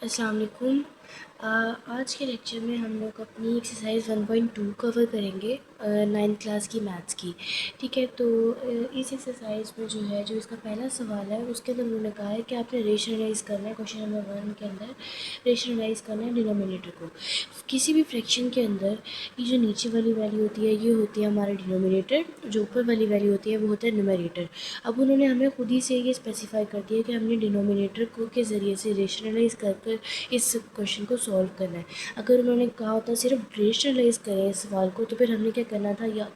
अस्सलाम वालेकुम। आज के लेक्चर में हम लोग अपनी एक्सरसाइज 1.2 कवर करेंगे 9th क्लास की मैथ्स की। ठीक है, तो इस एक्सरसाइज में जो है, जो इसका पहला सवाल है, उसके अंदर उन्होंने कहा है कि आपने रेशनलाइज करना है। क्वेश्चन नंबर 1 के अंदर रेशनलाइज करना है डिनोमिनेटर को। किसी भी फ्रैक्शन के अंदर ये जो नीचे वाली वैल्यू होती है, ये होती है हमारा डिनोमिनेटर, जो ऊपर वाली वैल्यू होती है वो होता है न्यूमरेटर। अब उन्होंने हमें खुद ही से ये स्पेसिफाई कर दिया कि हमने डिनोमिनेटर को के ज़रिए से रेशनलाइज कर इस क्वेश्चन को सॉल्व करना है। अगर उन्होंने कहा होता सिर्फ रेशनलाइज करें इस सवाल को, तो फिर हमने क्या करना था, या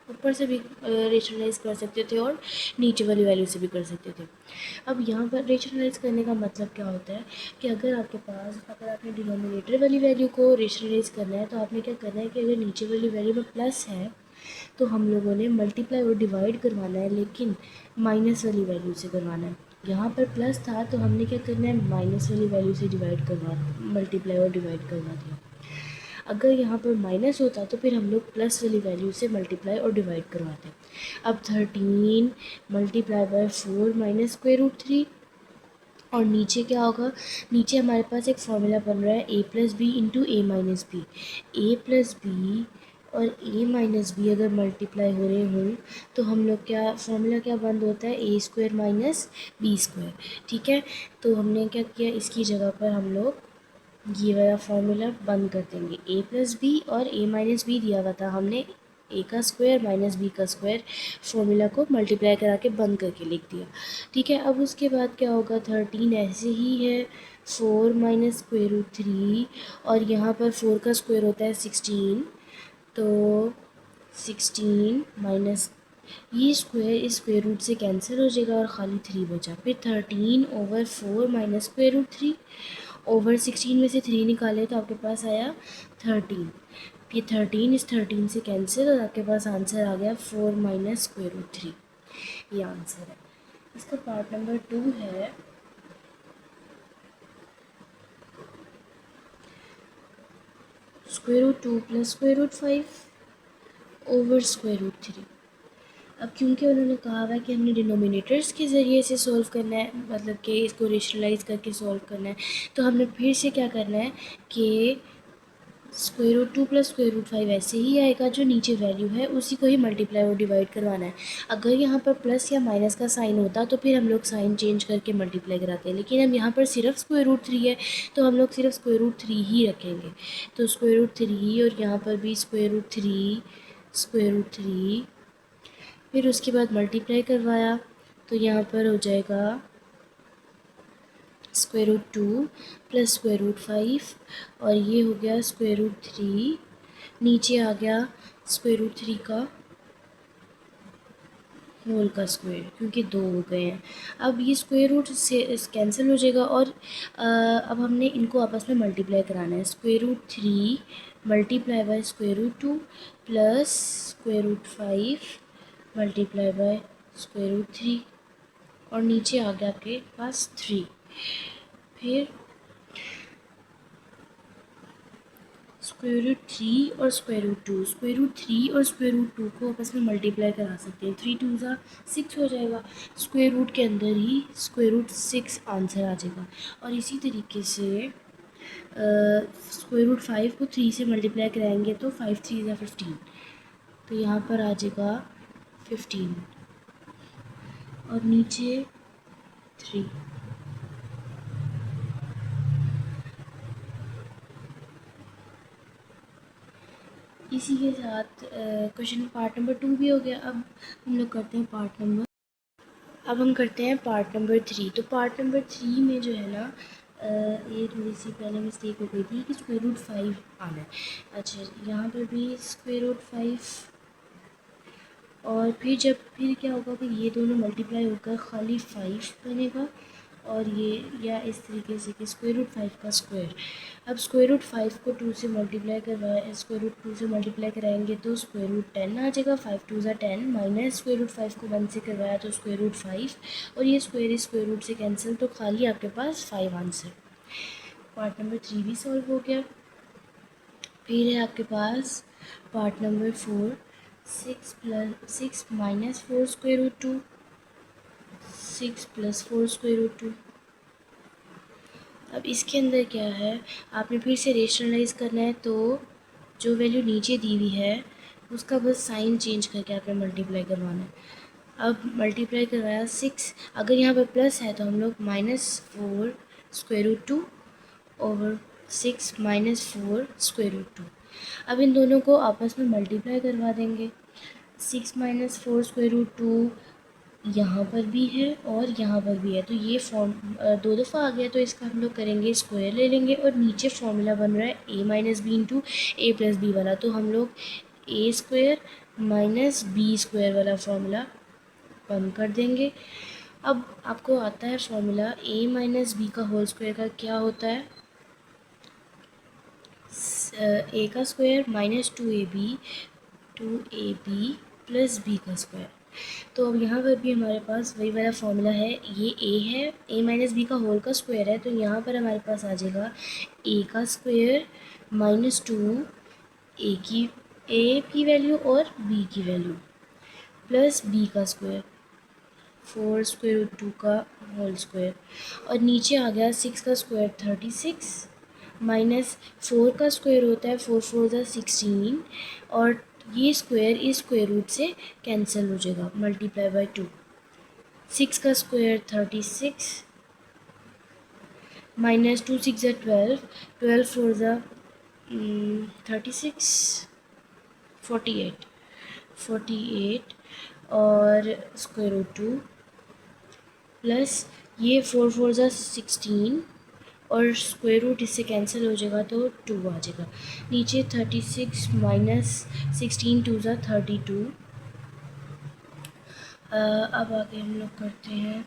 ऊपर से भी रेशनलाइज कर सकते थे और नीचे वाली वैल्यू से भी कर सकते थे। अब यहाँ पर रेशनलाइज करने का मतलब क्या होता है कि अगर आपने डिनोमिनेटर वाली वैल्यू को रेशनलाइज करना है, तो आपने क्या करना है कि अगर नीचे वाली वैल्यू में प्लस है तो हम लोगों ने मल्टीप्लाई और डिवाइड करवाना है, लेकिन माइनस वाली वैल्यू से करवाना है। यहाँ पर प्लस था तो हमने क्या करना है, माइनस वाली वैल्यू से मल्टीप्लाई और डिवाइड करवा दिया। अगर यहाँ पर माइनस होता तो फिर हम लोग प्लस वाली वैल्यू से मल्टीप्लाई और डिवाइड करवाते। अब 13 multiply by 4 minus square root 3, और नीचे क्या होगा, नीचे हमारे पास एक फॉर्मूला बन रहा है ए प्लस बी इंटू ए माइनस बी। ए प्लस बी और ए माइनस बी अगर मल्टीप्लाई हो रहे हों तो हम लोग क्या फॉर्मूला क्या बंद होता है, ए स्क्वायर माइनस बी स्क्वायर। ठीक है, तो हमने क्या किया, इसकी जगह पर हम लोग ये वाला फार्मूला बंद कर देंगे। ए प्लस बी और ए माइनस बी दिया हुआ था, हमने ए का स्क्वायर माइनस बी का स्क्वायर फॉर्मूला को मल्टीप्लाई करा के बंद करके लिख दिया। ठीक है, अब उसके बाद क्या होगा, 13 ऐसे ही है, 4 माइनस स्क्वायर रूट 3, और यहाँ पर 4 का स्क्वायर होता है 16, तो 16 माइनस ये स्क्वायर इस स्क्वायर रूट से कैंसिल हो जाएगा और ख़ाली 3 बचा। फिर 13 over 4 minus square root 3, over 16 में से 3 निकाले तो आपके पास आया 13। ये 13 इस 13 से कैंसिल और आपके पास आंसर आ गया 4 माइनस स्क्वायर रूट 3। ये आंसर है। इसका पार्ट नंबर 2 है square root 2 plus square root 5 over square root 3। अब क्योंकि उन्होंने कहा हुआ है कि हमने डिनोमिनेटर्स के ज़रिए से सॉल्व करना है, मतलब कि इसको रेशनलाइज करके सॉल्व करना है, तो हमने फिर से क्या करना है कि square root 2 plus square root 5 ऐसे ही आएगा, जो नीचे वैल्यू है उसी को ही मल्टीप्लाई और डिवाइड करवाना है। अगर यहाँ पर प्लस या माइनस का साइन होता तो फिर हम लोग साइन चेंज करके मल्टीप्लाई कराते हैं, लेकिन अब यहाँ पर सिर्फ स्क्वायर रूट 3 है तो हम लोग सिर्फ स्क्वायर रूट 3 ही रखेंगे। तो स्क्वायर रूट 3 और यहाँ पर भी स्क्वायर रूट 3, स्क्वायर रूट 3, फिर उसके बाद मल्टीप्लाई करवाया तो यहाँ पर हो जाएगा square root 2 plus square root 5, और ये हो गया स्क्वायर रूट 3, नीचे आ गया स्क्वायर रूट 3 का होल का स्क्वायर, क्योंकि 2 हो गए हैं। अब ये स्क्वायर रूट से कैंसिल हो जाएगा और अब हमने इनको आपस में मल्टीप्लाई कराना है। Square root 3 multiply by square root 2 plus square root 5 multiply by square root 3, और नीचे आ गया आपके पास 3। फिर स्क्वायर रूट 3 और स्क्वायर रूट 2, स्क्वायर रूट 3 और स्क्वायर रूट 2 को आपस में मल्टीप्लाई करा सकते हैं। 3 2 ज़ा 6 हो जाएगा, स्क्वायर रूट के अंदर ही स्क्वायर रूट 6 आंसर आ जाएगा। और इसी तरीके से स्क्वायर रूट 5 को 3 से मल्टीप्लाई कराएंगे तो 5 3 ज़ा 15, तो यहाँ पर आ जाएगा 15 और नीचे 3। इसी के साथ क्वेश्चन पार्ट नंबर 2 भी हो गया। अब हम लोग करते हैं पार्ट नंबर 3। तो पार्ट नंबर 3 में जो है ना, ये थोड़ी सी पहले मिस्टेक हो गई थी कि स्क्वायर रूट 5 आना है। अच्छा, यहाँ पर भी स्क्वायर रूट 5, और फिर क्या होगा कि ये दोनों मल्टीप्लाई होकर खाली 5 बनेगा, और ये या इस तरीके से कि स्क्वायर रूट 5 का स्क्वायर। अब स्क्वायर रूट 5 को 2 से मल्टीप्लाई करवाया, स्क्वायर रूट 2 से मल्टीप्लाई कराएंगे तो स्क्वायर रूट 10 आ जाएगा। 5 2 ज़ा 10, माइनस स्क्वायर रूट 5 को 1 से करवाया तो स्क्वायर रूट 5, और ये स्क्वायर रूट से कैंसिल, तो खाली आपके पास 5 आंसर। पार्ट नंबर 3 भी सॉल्व हो गया। फिर है आपके पास part number 4, 6 minus 4 square root 2, 6 plus 4 square root 2, अब इसके अंदर क्या है, आपने फिर से रेशनलाइज करना है, तो जो वैल्यू नीचे दी हुई है उसका बस साइन चेंज करके आपने मल्टीप्लाई करवाना है। अब मल्टीप्लाई करवाया 6, अगर यहाँ पर प्लस है तो हम लोग -4 square root 2 over 6 -4 square root 2। अब इन दोनों को आपस में मल्टीप्लाई करवा देंगे। 6 -4 स्क्वायर रूट 2 यहाँ पर भी है और यहाँ पर भी है, तो ये फॉर्म दो दफ़ा आ गया, तो इसका हम लोग करेंगे स्क्वायर ले लेंगे। और नीचे फॉर्मूला बन रहा है a minus b into a plus b वाला, तो हम लोग a square minus b square वाला फॉर्मूला बंद कर देंगे। अब आपको आता है फॉर्मूला a माइनस बी का होल स्क्वायर का क्या होता है, a का square minus 2ab plus b का स्क्वायर। तो अब यहाँ पर भी हमारे पास वही वाला फॉर्मूला है, ये a है, a माइनस बी का होल का स्क्वायर है, तो यहाँ पर हमारे पास आ जाएगा a का स्क्वायर माइनस 2 a की वैल्यू और b की वैल्यू प्लस b का स्क्वायर 4 स्क्वायर रूट 2 का होल स्क्वायर, और नीचे आ गया 6 का स्क्वायर 36 माइनस 4 का स्क्वायर होता है 4 4 ज़ा 16, और ये स्क्वायर इस स्क्वायर रूट से कैंसिल हो जाएगा, मल्टीप्लाई बाय 2। 6 का स्क्वायर 36 माइनस 2 6 ज़ा 12, 12 4 ज़ा 36 48 और स्क्वायर रूट 2 प्लस ये 4 4 ज़ा 16 और स्क्वायर रूट इससे कैंसिल हो जाएगा, तो 2 आ जाएगा। नीचे 36 माइनस 16 2 ज़ा 32। अब आगे हम लोग करते हैं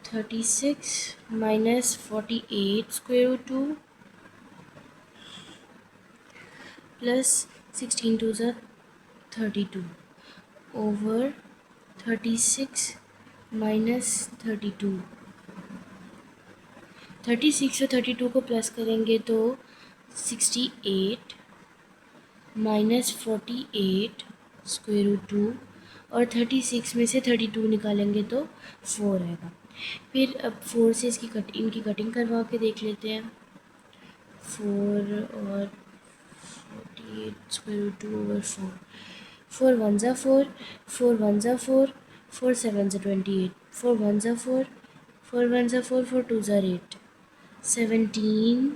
36 माइनस 48 स्क्वायर रूट 2 प्लस 16 2 ज़ा 32 ओवर 36 माइनस 32। 36 और 32 को प्लस करेंगे तो 68 माइनस 48 स्क्वायर रूट 2, और 36 में से 32 निकालेंगे तो 4 आएगा। फिर अब 4 से इनकी कटिंग करवा के देख लेते हैं। 4 और 48 स्क्वायर रूट 2 ओवर 4, 4 1 ज़ा 4, 4 1 ज़ा 4, 4 7 ज़ा 28, 4 1 ज़ा 4, 4 1 ज़ा 4, 4 2 ज़ा 8, 17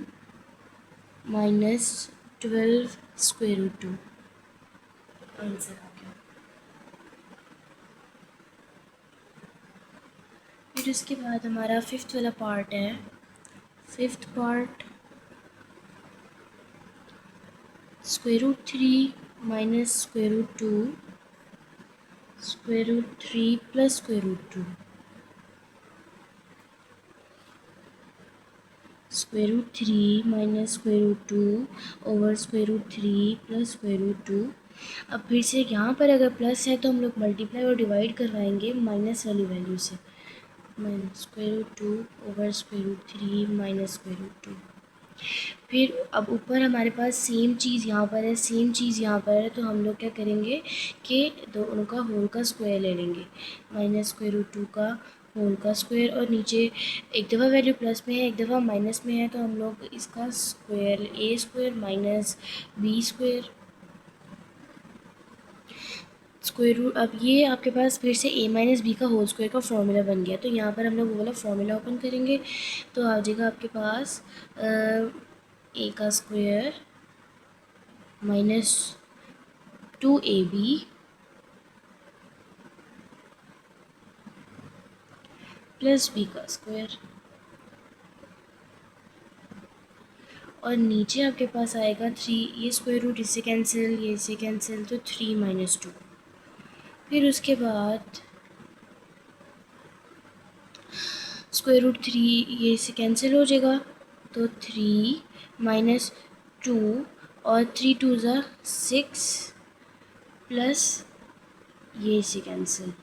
माइनस 12 स्क्वायर रूट 2 आंसर आ गया। फिर उसके बाद हमारा फिफ्थ वाला पार्ट है। Fifth part square root 3 minus square root 2 square root 3 plus square root 2 square root 3 minus square root 2 over square root 3 plus square root 2। अब फिर से यहाँ पर अगर प्लस है तो हम लोग मल्टीप्लाई और डिवाइड करवाएंगे माइनस वाली वैल्यू से, minus square root 2 over square root 3 minus square root 2। फिर अब ऊपर हमारे पास सेम चीज़ यहाँ पर है, सेम चीज़ यहाँ पर है, तो हम लोग क्या करेंगे कि दोनों का होल का स्क्वायर ले लेंगे, माइनस स्क्वायर रूट 2 का होल का स्क्वायर, और नीचे एक दफ़ा वैल्यू प्लस में है एक दफ़ा माइनस में है, तो हम लोग इसका square a square minus b square square root. अब ये आपके पास फिर से a माइनस बी का होल स्क्वायर का फॉर्मूला बन गया, तो यहाँ पर हम लोग वो वाला फॉर्मूला ओपन करेंगे, तो आ जाएगा आपके पास a का square minus 2ab plus b का स्क्वायर, और नीचे आपके पास आएगा 3, ये स्क्वायर रूट इससे कैंसिल, ये इससे कैंसिल, तो 3 माइनस 2। फिर उसके बाद स्क्वायर रूट 3 ये इससे कैंसिल हो जाएगा, तो 3 माइनस 2 और 3 2 ज़ा 6 प्लस ये इससे कैंसिल,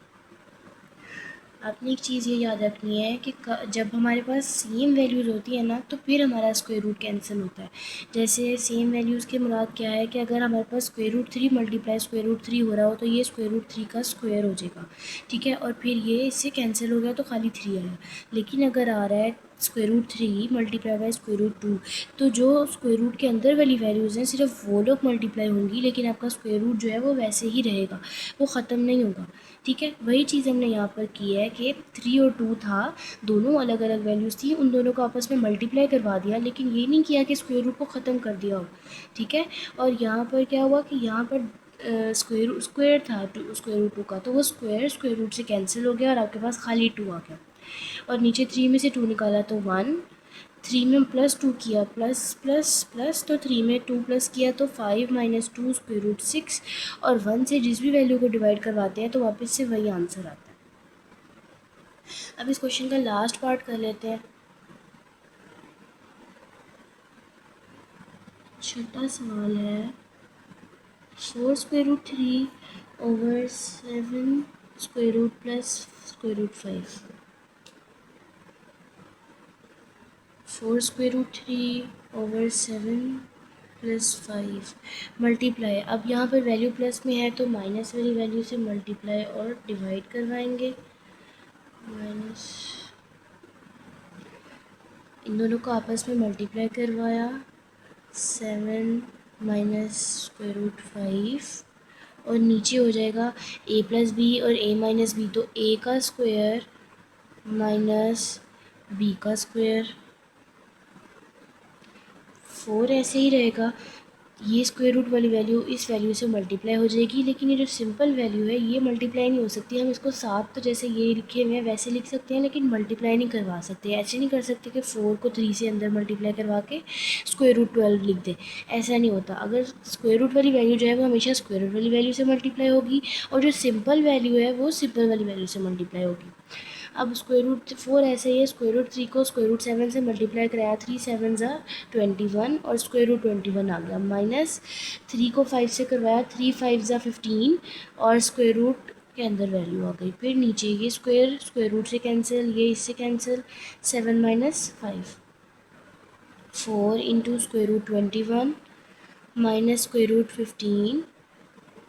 आपने एक चीज़ ये याद रखनी है कि जब हमारे पास सेम वैल्यूज़ होती है ना, तो फिर हमारा स्क्वायर रूट कैंसिल होता है। जैसे सेम वैल्यूज़ के मुराद क्या है कि अगर हमारे पास square root 3 multiply square root 3 हो रहा हो, तो ये स्क्वायर रूट 3 का स्क्वायर हो जाएगा, ठीक है। और फिर ये इससे कैंसिल हो गया तो खाली 3 आया। लेकिन अगर आ रहा है square root 3 multiply by square root 2, तो जो स्क्वायर रूट के अंदर वाली वैल्यूज़ हैं सिर्फ वो लोग मल्टीप्लाई होंगी, लेकिन आपका स्क्वायर रूट जो है वो वैसे ही रहेगा, वो ख़त्म नहीं होगा, ठीक है। वही चीज़ हमने यहाँ पर की है कि 3 और 2 था, दोनों अलग अलग वैल्यूज़ थी, उन दोनों को आपस में मल्टीप्लाई करवा दिया, लेकिन ये नहीं किया कि स्क्वायर रूट को ख़त्म कर दिया हो, ठीक है। और यहाँ पर क्या हुआ कि यहाँ पर स्क्वायर था स्क्वायर रूट 2 का, तो वो स्क्वायर रूट से कैंसिल हो गया और आपके पास खाली 2 आ गया। और नीचे 3 में से 2 निकाला तो 1, 3 में +2 किया प्लस प्लस प्लस, तो 3 में 2 प्लस किया तो 5 माइनस 2 स्क्वायर रूट 6, और 1 से जिस भी वैल्यू को डिवाइड करवाते हैं तो वापस से वही आंसर आता है। अब इस क्वेश्चन का लास्ट पार्ट कर लेते हैं। छठा सवाल है 4 square root 3 over 7 square root plus square root 5। 4 square root 3 over 7 plus 5 multiply. अब यहाँ पर वैल्यू प्लस में है तो माइनस वाली वैल्यू से मल्टीप्लाई और डिवाइड करवाएंगे। माइनस, इन दोनों को आपस में मल्टीप्लाई करवाया, 7 माइनस स्क्वायर रूट 5, और नीचे हो जाएगा a प्लस बी और a माइनस बी, तो a का स्क्वायर माइनस b का स्क्वायर। 4 ऐसे ही रहेगा, ये स्क्वायर रूट वाली वैल्यू इस वैल्यू से मल्टीप्लाई हो जाएगी, लेकिन ये जो सिंपल वैल्यू है ये मल्टीप्लाई नहीं हो सकती। हम इसको 7 तो जैसे ये लिखे हुए हैं वैसे लिख सकते हैं, लेकिन मल्टीप्लाई नहीं करवा सकते। ऐसे नहीं कर सकते कि 4 को 3 से अंदर मल्टीप्लाई करवा के स्क्वायर रूट 12 लिख दें, ऐसा नहीं होता। अगर स्क्वायर रूट वाली वैल्यू जो है वो हमेशा स्क्वायर रूट वाली वैल्यू से मल्टीप्लाई होगी, और जो सिंपल वैल्यू है वो सिंपल वाली वैल्यू से मल्टीप्लाई होगी। अब स्क्वायर रूट 4 ऐसे ही है, स्क्वायर रूट 3 को स्क्वायर रूट 7 से मल्टीप्लाई कराया, 3 7 ज़ा 21, और स्क्वायर रूट 21 आ गया। माइनस 3 को 5 से करवाया, 3 5 ज़ा 15, और स्क्वायर रूट के अंदर वैल्यू आ गई। फिर नीचे ये स्क्वायर रूट से कैंसिल, ये इससे cancel, 7 minus 5, 4 into square root 21 minus square root 15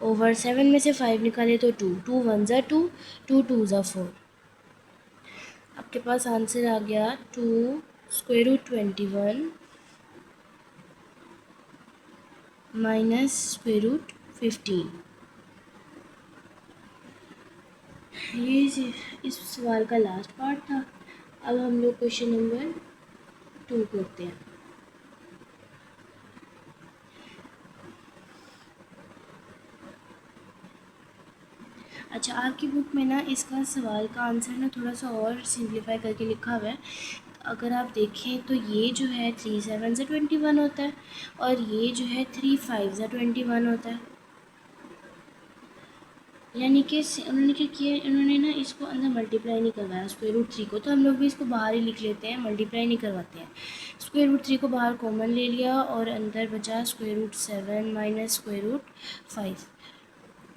over 7 में से 5 निकाले तो 2, 2 1 ज़ा 2, 2 2 ज़ा 4। आपके पास आंसर आ गया 2 square root 21 minus square root 15। ये इस सवाल का लास्ट पार्ट था। अब हम लोग क्वेश्चन नंबर 2 करते हैं। अच्छा, आपकी बुक में ना इसका सवाल का आंसर ना थोड़ा सा और सिंप्लीफाई करके लिखा हुआ है। अगर आप देखें तो ये जो है 3 7 से 21 होता है, और ये जो है 3 5 से 21 होता है। यानी कि उन्होंने क्या किया, इन्होंने ना इसको अंदर मल्टीप्लाई नहीं करवाया स्क्वायर रूट 3 को, तो हम लोग भी इसको बाहर ही लिख लेते हैं, मल्टीप्लाई नहीं करवाते हैं। स्क्वायर रूट 3 को बाहर कॉमन ले लिया, और अंदर बचा square root 7 minus square root 5,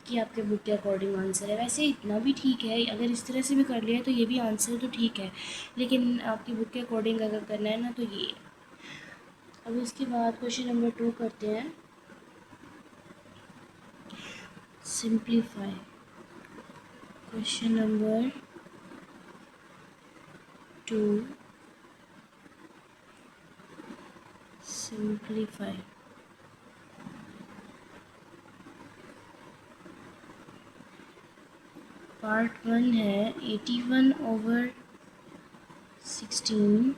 कि आपके बुक के अकॉर्डिंग आंसर है। वैसे इतना भी ठीक है, अगर इस तरह से भी कर लिया तो ये भी आंसर तो ठीक है, लेकिन आपकी बुक के अकॉर्डिंग अगर करना है ना तो ये। अब इसके बाद क्वेश्चन नंबर 2 करते हैं, simplify. Question number 2, simplify. Part 1 है 81 ओवर 16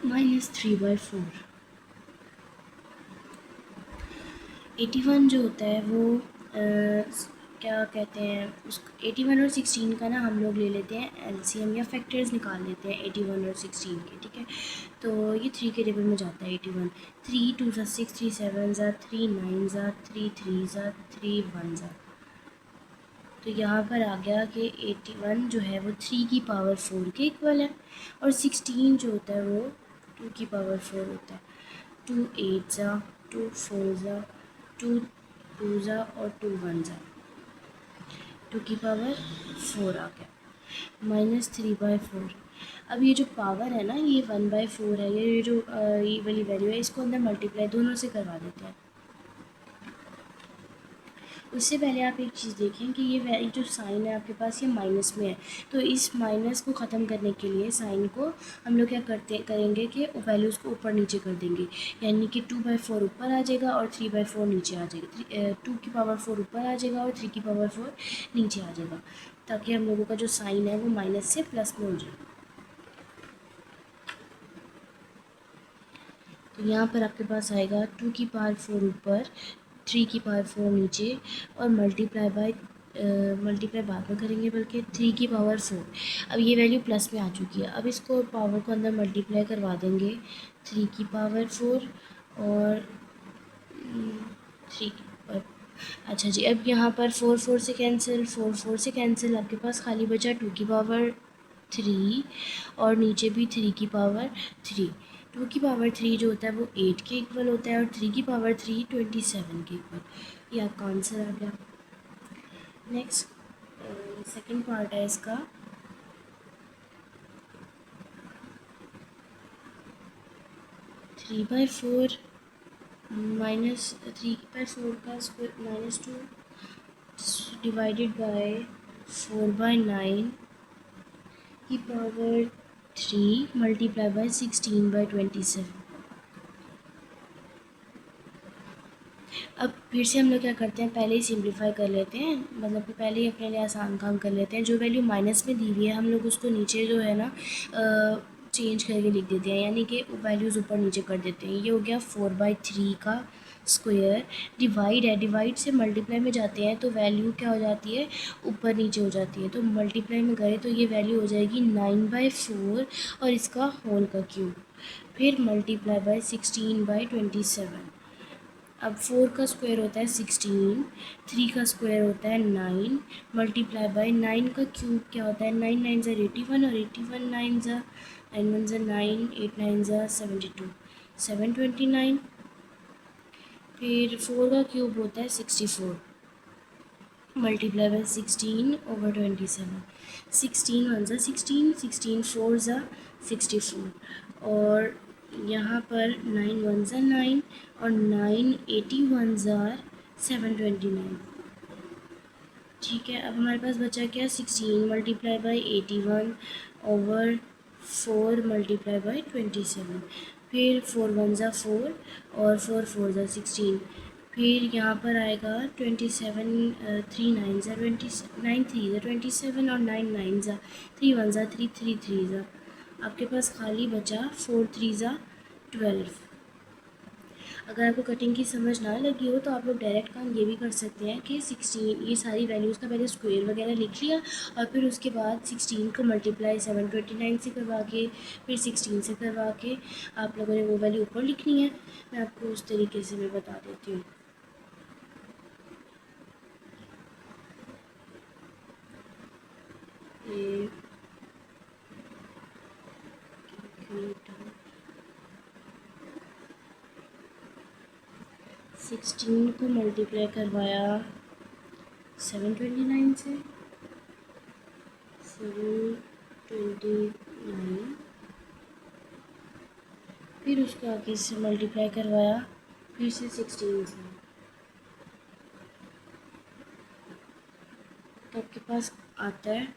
माइनस 3/4। 81 जो होता है वो क्या कहते हैं उस 81 और 16 का ना हम लोग ले लेते हैं एलसीएम, या फैक्टर्स निकाल लेते हैं 81 और 16 के, ठीक है। तो ये 3 के टेबल में जाता है 81, 3 2 ज़ा 6, 3 7 ज़ा 3 9 ज़ा 3 3 ज़ा 3 1 ज़ा। तो यहाँ पर आ गया कि 81 जो है वो 3 की पावर 4 के इक्वल है, और 16 जो होता है वो 2 की पावर 4 होता है। 2 8 ज़ा 2 4 ज़ा 2 2 ज़ा और 2 1 ज़ा। टू की पावर 4 आ गया, -3/4। अब ये जो पावर है ना, ये 1/4 है, ये जो ये वाली वैल्यू है, इसको अंदर मल्टीप्लाई दोनों से करवा देते हैं। उससे पहले आप एक चीज़ देखें कि ये जो साइन है आपके पास, ये माइनस में है, तो इस माइनस को ख़त्म करने के लिए साइन को हम लोग क्या करेंगे कि वैल्यूज़ को ऊपर नीचे कर देंगे, यानी कि 2/4 ऊपर आ जाएगा और 3/4 नीचे आ जाएगा, 2 की पावर 4 ऊपर आ जाएगा और 3 की पावर 4 नीचे आ जाएगा, ताकि हम लोगों का जो साइन है वो माइनस से प्लस में हो जाए। तो यहाँ पर आपके पास आएगा 2 की पावर 4 ऊपर, 3 की पावर 4 नीचे, और मल्टीप्लाई बाद में करेंगे, बल्कि 3 की पावर 4। अब ये वैल्यू प्लस में आ चुकी है, अब इसको पावर को अंदर मल्टीप्लाई करवा देंगे, 3 की पावर 4 और 3 की पावर। अच्छा जी, अब यहाँ पर 4 से कैंसिल, 4 से कैंसिल, आपके पास खाली बचा 2 की पावर 3 और नीचे भी 3 की पावर 3। 2 की पावर 3 जो होता है वो 8 के इक्वल होता है और 3 की पावर 3 27 के इक्वल। ये आपका आंसर आ गया। नेक्स्ट सेकंड पार्ट है इसका, 3/4 -3/4 का स्क्वायर -2 डिवाइडेड बाय 4/9 की पावर 3 मल्टीप्लाई बाय 16/27। अब फिर से हम लोग क्या करते हैं, पहले ही सिंप्लीफाई कर लेते हैं, मतलब कि पहले ही अपने लिए आसान काम कर लेते हैं। जो वैल्यू माइनस में दी हुई है हम लोग उसको नीचे जो है ना चेंज करके लिख देते हैं, यानी कि वैल्यूज़ ऊपर नीचे कर देते हैं। ये हो गया 4/3 का स्क्वायर, डिवाइड है, डिवाइड से मल्टीप्लाई में जाते हैं तो वैल्यू क्या हो जाती है, ऊपर नीचे हो जाती है। तो मल्टीप्लाई में गए तो ये वैल्यू हो जाएगी 9/4 और इसका होल का क्यूब, फिर मल्टीप्लाई बाय 16/27। अब 4 का स्क्वायर होता है 16, 3 का स्क्वायर होता है 9, मल्टीप्लाई बाय 9 का क्यूब क्या होता है, 9 9 ज़ा 81 और 81 9 ज़ा 9 1 ज़ा 9, 8 9 ज़ा 72, 729। फिर 4 का क्यूब होता है 64, मल्टीप्लाई बाय 16/27, 16 1 ज़ा 16, 16 4 ज़ा 64, और यहाँ पर 9 1 ज़ा 9 और 9 81 ज़ा 729। ठीक है, अब हमारे पास बचा क्या, 16 मल्टीप्लाई बाई 81/4 मल्टीप्लाई बाई 27, फिर 4 1 ज़ा 4 और 4 4 ज़ा 16, फिर यहाँ पर आएगा 27, 3 9 ज़ा 20, 9 3 ज़ा 27 और 9 9 ज़ा 3 1 ज़ा 3 3 3 ज़ा, आपके पास खाली बचा 4 3 ज़ा 12। अगर आपको कटिंग की समझ ना लगी हो तो आप लोग डायरेक्ट काम ये भी कर सकते हैं कि 16 ये सारी वैल्यूज़ का पहले स्क्वायर वगैरह लिख लिया और फिर उसके बाद 16 को मल्टीप्लाई 729 से करवा के फिर 16 से करवा के आप लोगों ने वो वैल्यू ऊपर लिखनी है। मैं आपको उस तरीके से मैं बता देती हूँ। ये 16 को मल्टीप्लाई करवाया 729 से, 729, फिर उसको आगे से मल्टीप्लाई करवाया फिर से 16 से, तो आपके पास आता है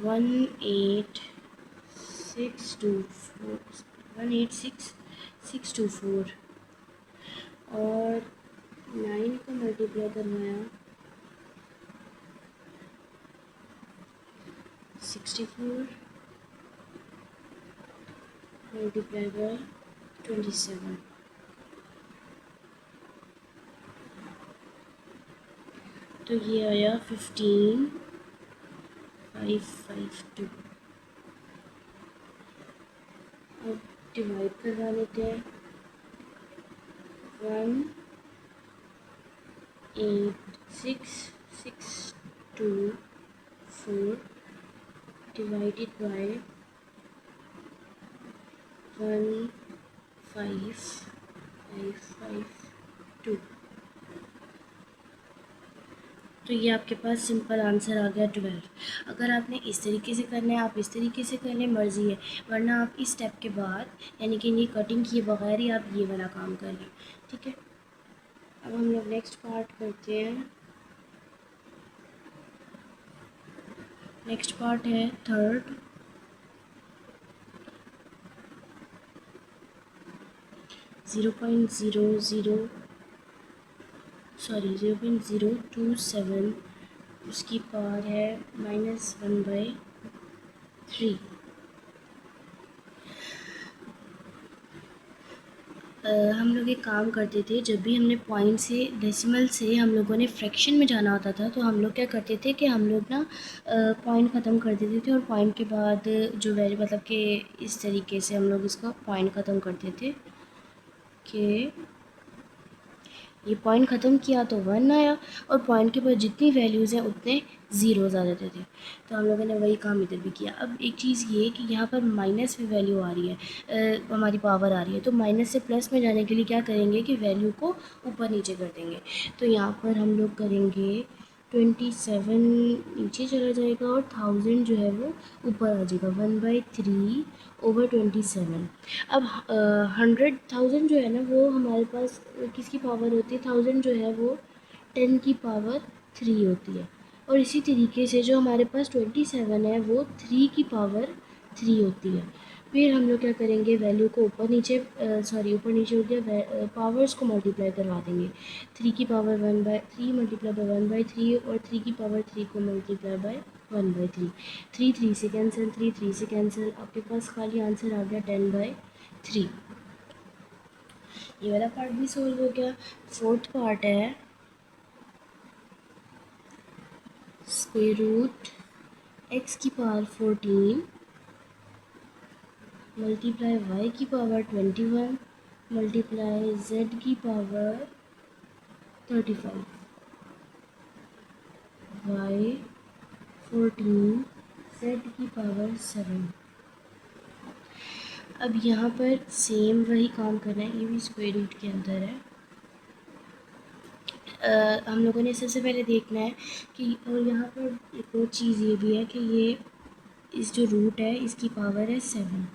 186,624 और 9 को मल्टीप्लाई करवाया 64 मल्टीप्लाई बाय 27, तो ये आया 15,552। अब डिवाइड करवा लेते हैं, 186,624 divided by 15,552, तो ये आपके पास सिंपल आंसर आ गया 12। अगर आपने इस तरीके से करना है आप इस तरीके से कर लें, मर्ज़ी है, वरना आप इस स्टेप के बाद यानी कि ये कटिंग किए बगैर ही आप ये वाला काम कर लें। ठीक है, अब हम लोग नेक्स्ट पार्ट करते हैं। नेक्स्ट पार्ट है थर्ड। 0.027 उसकी पावर है -1/3। हम लोग एक काम करते थे, जब भी हमने पॉइंट से डेसिमल से हम लोगों ने फ्रैक्शन में जाना होता था तो हम लोग क्या करते थे कि हम लोग ना पॉइंट ख़त्म कर देते थे और पॉइंट के बाद जो वैल्यू मतलब कि इस तरीके से हम लोग इसका पॉइंट ख़त्म करते थे कि ये पॉइंट ख़त्म किया तो 1 आया और पॉइंट के बाद जितनी वैल्यूज़ हैं उतने ज़ीरोज़ आ जाते थे। तो हम लोगों ने वही काम इधर भी किया। अब एक चीज़ ये कि यहाँ पर माइनस में वैल्यू आ रही है, हमारी पावर आ रही है, तो माइनस से प्लस में जाने के लिए क्या करेंगे कि वैल्यू को ऊपर नीचे कर देंगे। तो यहाँ पर हम लोग करेंगे 27 नीचे चला जाएगा और 1000 जो है वो ऊपर आ जाएगा, 1/3/27। अब 100,000 जो है ना वो हमारे पास किसकी पावर होती है, 1000 जो है वो 10 की पावर 3 होती है। और इसी तरीके से जो हमारे पास 27 है वो 3 की पावर 3 होती है। फिर हम लोग क्या करेंगे, वैल्यू को ऊपर नीचे ऊपर नीचे हो गया, पावर्स को मल्टीप्लाई करवा देंगे। 3 की पावर 1/3 मल्टीप्लाई बाय 1/3 और 3 की पावर 3 को मल्टीप्लाई बाय 1/3। 3 3 से कैंसिल, 3 3 से कैंसिल, आपके पास खाली आंसर आ गया 10/3। ये वाला पार्ट भी सोल्व हो गया। फोर्थ पार्ट है स्क्वायर रूट x की पावर 14 मल्टीप्लाई y की पावर 21 मल्टीप्लाई z की पावर 35 y 14 z की पावर 7। अब यहाँ पर सेम वही काम करना है, ये भी स्क्वायर रूट के अंदर है। हम लोगों ने सबसे पहले देखना है कि, और यहाँ पर एक और चीज़ ये भी है कि ये इस जो रूट है इसकी पावर है 7।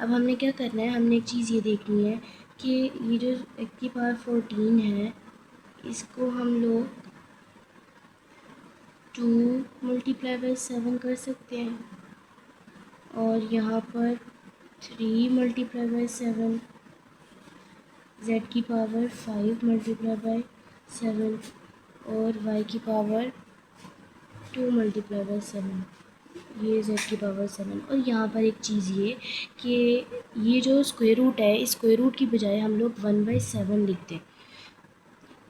अब हमने क्या करना है, हमने एक चीज़ ये देखनी है कि ये जो x की पावर 14 है इसको हम लोग 2 मल्टीप्लाई बाई 7 कर सकते हैं और यहाँ पर 3 मल्टीप्लाई बाई 7, z की पावर 5 मल्टीप्लाई बाई 7 और y की पावर 2 मल्टीप्लाई बाई 7, ये z की पावर 7। और यहाँ पर एक चीज़ ये कि ये जो स्क्वायर रूट है इस स्क्वायर रूट की बजाय हम लोग 1/7 लिखते हैं।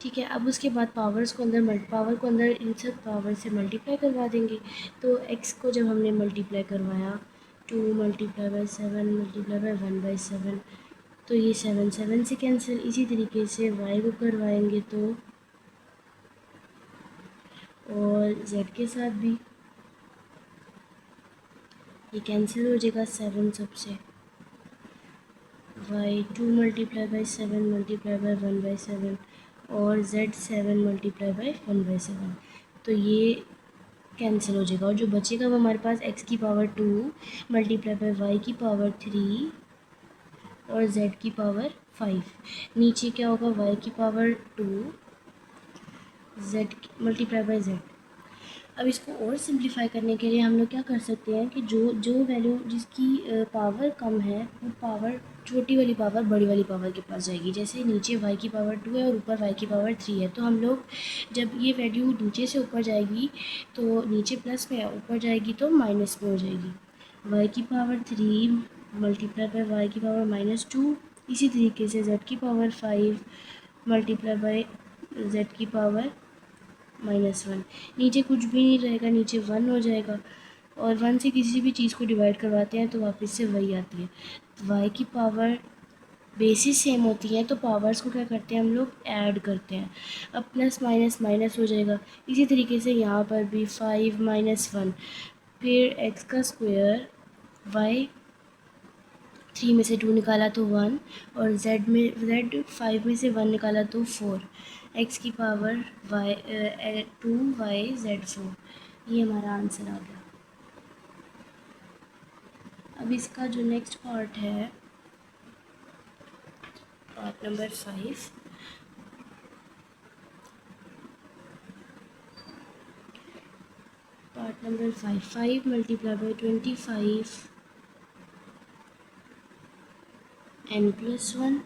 ठीक है, अब उसके बाद पावर को अंदर इन सब पावर से मल्टीप्लाई करवा देंगे। तो x को जब हमने मल्टीप्लाई करवाया 2 मल्टीप्लाई बाई 7 मल्टीप्लाई बाई 1/7, तो ये 7 7 से कैंसिल। इसी तरीके से y को करवाएंगे तो और z के साथ भी ये कैंसिल हो जाएगा 7 सबसे। y 2 multiply by 7 multiply by 1/7 और z 7 मल्टीप्लाई बाई 1/7, तो ये कैंसिल हो जाएगा और जो बचेगा वो हमारे पास x की पावर 2 मल्टीप्लाई बाई y की पावर 3 और z की पावर 5। नीचे क्या होगा, y की power 2 z multiply by z। अब इसको और सिंप्लीफाई करने के लिए हम लोग क्या कर सकते हैं कि जो जो वैल्यू जिसकी पावर कम है वो पावर छोटी वाली पावर बड़ी वाली पावर के पास जाएगी। जैसे नीचे y की पावर 2 है और ऊपर y की पावर 3 है, तो हम लोग जब ये वैल्यू नीचे से ऊपर जाएगी तो नीचे प्लस में है, ऊपर जाएगी तो माइनस में हो जाएगी। y की पावर 3 मल्टीप्लाई बाई y की पावर -2, इसी तरीके से z की पावर 5 मल्टीप्लाई बाई z की पावर -1। नीचे कुछ भी नहीं रहेगा, नीचे 1 हो जाएगा और 1 से किसी भी चीज़ को डिवाइड करवाते हैं तो वापस से वही आती है। y की पावर बेसिस सेम होती है तो पावर्स को क्या करते हैं हम लोग ऐड करते हैं। अब प्लस माइनस माइनस हो जाएगा। इसी तरीके से यहाँ पर भी 5 -1, फिर x का स्क्वायर, y 3 में से 2 निकाला तो 1 और z 5 में से 1 निकाला तो 4, एक्स की पावर वाई 2y z4, ये हमारा आंसर आ गया। अब इसका जो नेक्स्ट पार्ट है, part number 5, part number 5, 5 multiply by 25 n+1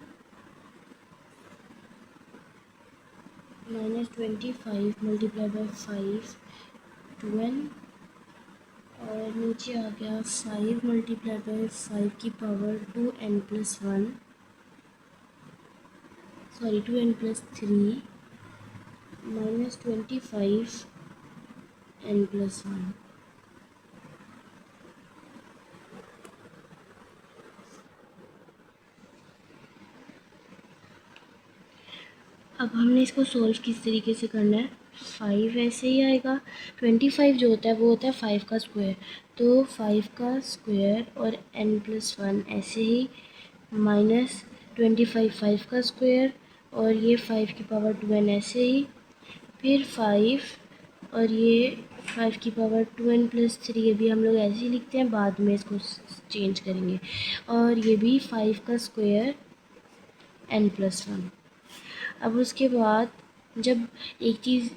minus 25 multiply by 5 2n, और नीचे आ गया 5 मल्टीप्लाई बाई 5 की power 2n+1, sorry 2n+3 minus 25 n+1। अब हमने इसको सॉल्व किस तरीके से करना है, 5 ऐसे ही आएगा, 25 जो होता है वो होता है 5 का स्क्वायर, तो 5 का स्क्वायर और n+1 ऐसे ही, माइनस 25 5 का स्क्वायर और ये 5 की पावर 2n ऐसे ही, फिर 5 और ये 5 की पावर 2n+3, अभी हम लोग ऐसे ही लिखते हैं, बाद में इसको चेंज करेंगे, और ये भी 5 का स्क्वायर n+1। अब उसके बाद जब एक चीज़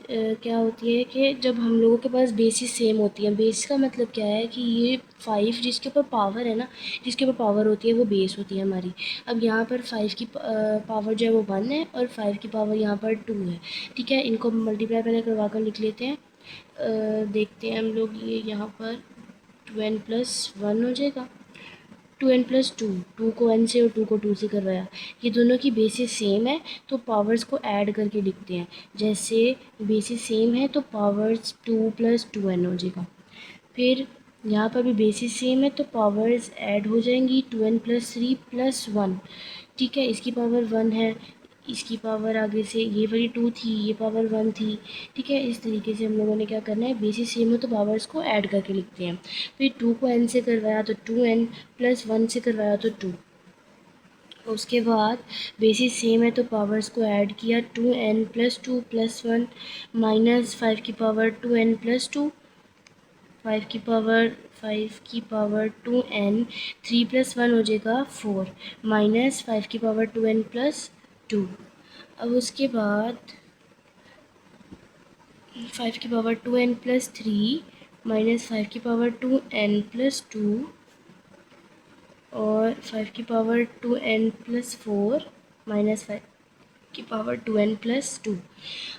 क्या होती है कि जब हम लोगों के पास बेसिस सेम होती है, बेस का मतलब क्या है कि ये 5 जिसके ऊपर पावर है ना, जिसके ऊपर पावर होती है वो बेस होती है हमारी। अब यहाँ पर 5 की पावर जो है वो 1 है और 5 की पावर यहाँ पर 2 है, ठीक है। इनको मल्टीप्लाई पहले करवा कर लिख लेते हैं, देखते हैं हम लोग, ये यहाँ पर 2n+1 हो जाएगा, 2n+2, 2 को n से और 2 को 2 से करवाया, ये दोनों की बेसिस सेम है तो पावर्स को ऐड करके लिखते हैं, जैसे बेसिस सेम है तो पावर्स 2+2n हो जाएगा। फिर यहाँ पर भी बेसिस सेम है तो पावर्स ऐड हो जाएंगी, 2n+3+1, ठीक है। इसकी पावर 1 है, इसकी पावर आगे से ये वाली 2 थी, ये पावर 1 थी, ठीक है। इस तरीके से हम लोगों ने क्या करना है, बेसिस सेम हो तो पावर्स को ऐड करके लिखते हैं। फिर 2 को n से करवाया तो 2n+1 से करवाया तो 2, उसके बाद बेसिस सेम है तो पावर्स को ऐड किया, 2n+2+1 माइनस 5 की पावर 2n+2, 5 की पावर 2n, 3+1 हो जाएगा 4, माइनस 5 की पावर 2n+2। अब उसके बाद 5 की पावर 2n+3 माइनस 5 की पावर 2n+2 और 5 की पावर 2n+4 माइनस 5 की पावर 2n+2।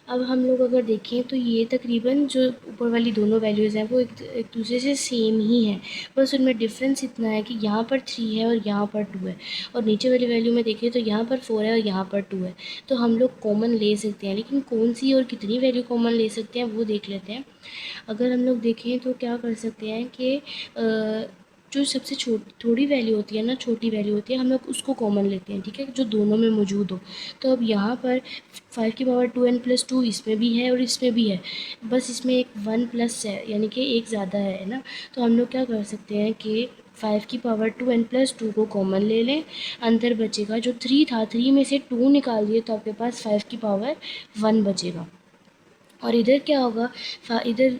अब हम लोग अगर देखें तो ये तकरीबन जो ऊपर वाली दोनों वैल्यूज़ हैं वो एक दूसरे से सेम ही हैं, बस उनमें डिफरेंस इतना है कि यहाँ पर 3 है और यहाँ पर 2 है, और नीचे वाली वैल्यू में देखें तो यहाँ पर 4 है और यहाँ पर 2 है। तो हम लोग कॉमन ले सकते हैं, लेकिन कौन सी और कितनी वैल्यू कॉमन ले सकते हैं वो देख लेते हैं। अगर हम लोग देखें तो क्या कर सकते हैं कि जो सबसे थोड़ी वैल्यू होती है ना, छोटी वैल्यू होती है, हम लोग उसको कॉमन लेते हैं, ठीक है, जो दोनों में मौजूद हो। तो अब यहाँ पर 5 की पावर 2n+2 इसमें भी है और इसमें भी है, बस इसमें एक 1 प्लस है, यानी कि एक ज़्यादा है ना। तो हम लोग क्या कर सकते हैं कि 5 की पावर 2n+2 को कॉमन ले लें, अंदर बचेगा जो 3 था, 3 में से 2 निकाल दिए तो आपके पास 5 की पावर 1 बचेगा, और इधर क्या होगा, इधर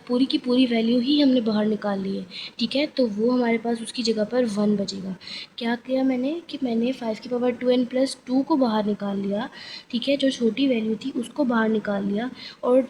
पूरी की पूरी वैल्यू ही हमने बाहर निकाल ली है, ठीक है। तो वो हमारे पास उसकी जगह पर 1 बचेगा। क्या किया मैंने कि मैंने 5 की पावर 2n+2 को बाहर निकाल लिया, ठीक है, जो छोटी वैल्यू थी उसको बाहर निकाल लिया, और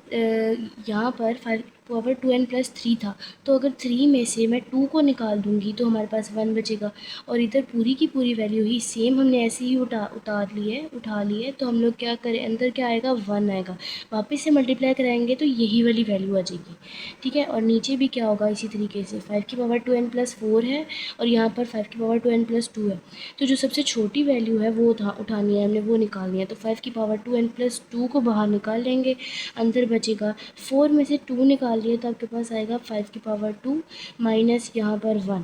यहाँ पर 5 पावर 2n+3 था, तो अगर 3 में से मैं 2 को निकाल दूँगी तो हमारे पास 1 बचेगा, और इधर पूरी की पूरी वैल्यू ही सेम हमने ऐसे ही उठा ली है, तो हम लोग क्या करें, अंदर क्या आएगा, 1 आएगा, वापस से मल्टीप्लाई कराएंगे तो यही वाली वैल्यू आ जाएगी, ठीक है। और नीचे भी क्या होगा, इसी तरीके से 5 की पावर 2n+4 है और यहाँ पर 5 की पावर 2n+2 है, तो जो सबसे छोटी वैल्यू है वो उठानी है हमने, वो निकालनी है, तो 5 की पावर 2n+2 को बाहर निकाल लेंगे, अंदर बचेगा 4 में से 2 निकाल लिए तो आपके पास आएगा 5 की पावर 2 माइनस यहाँ पर 1।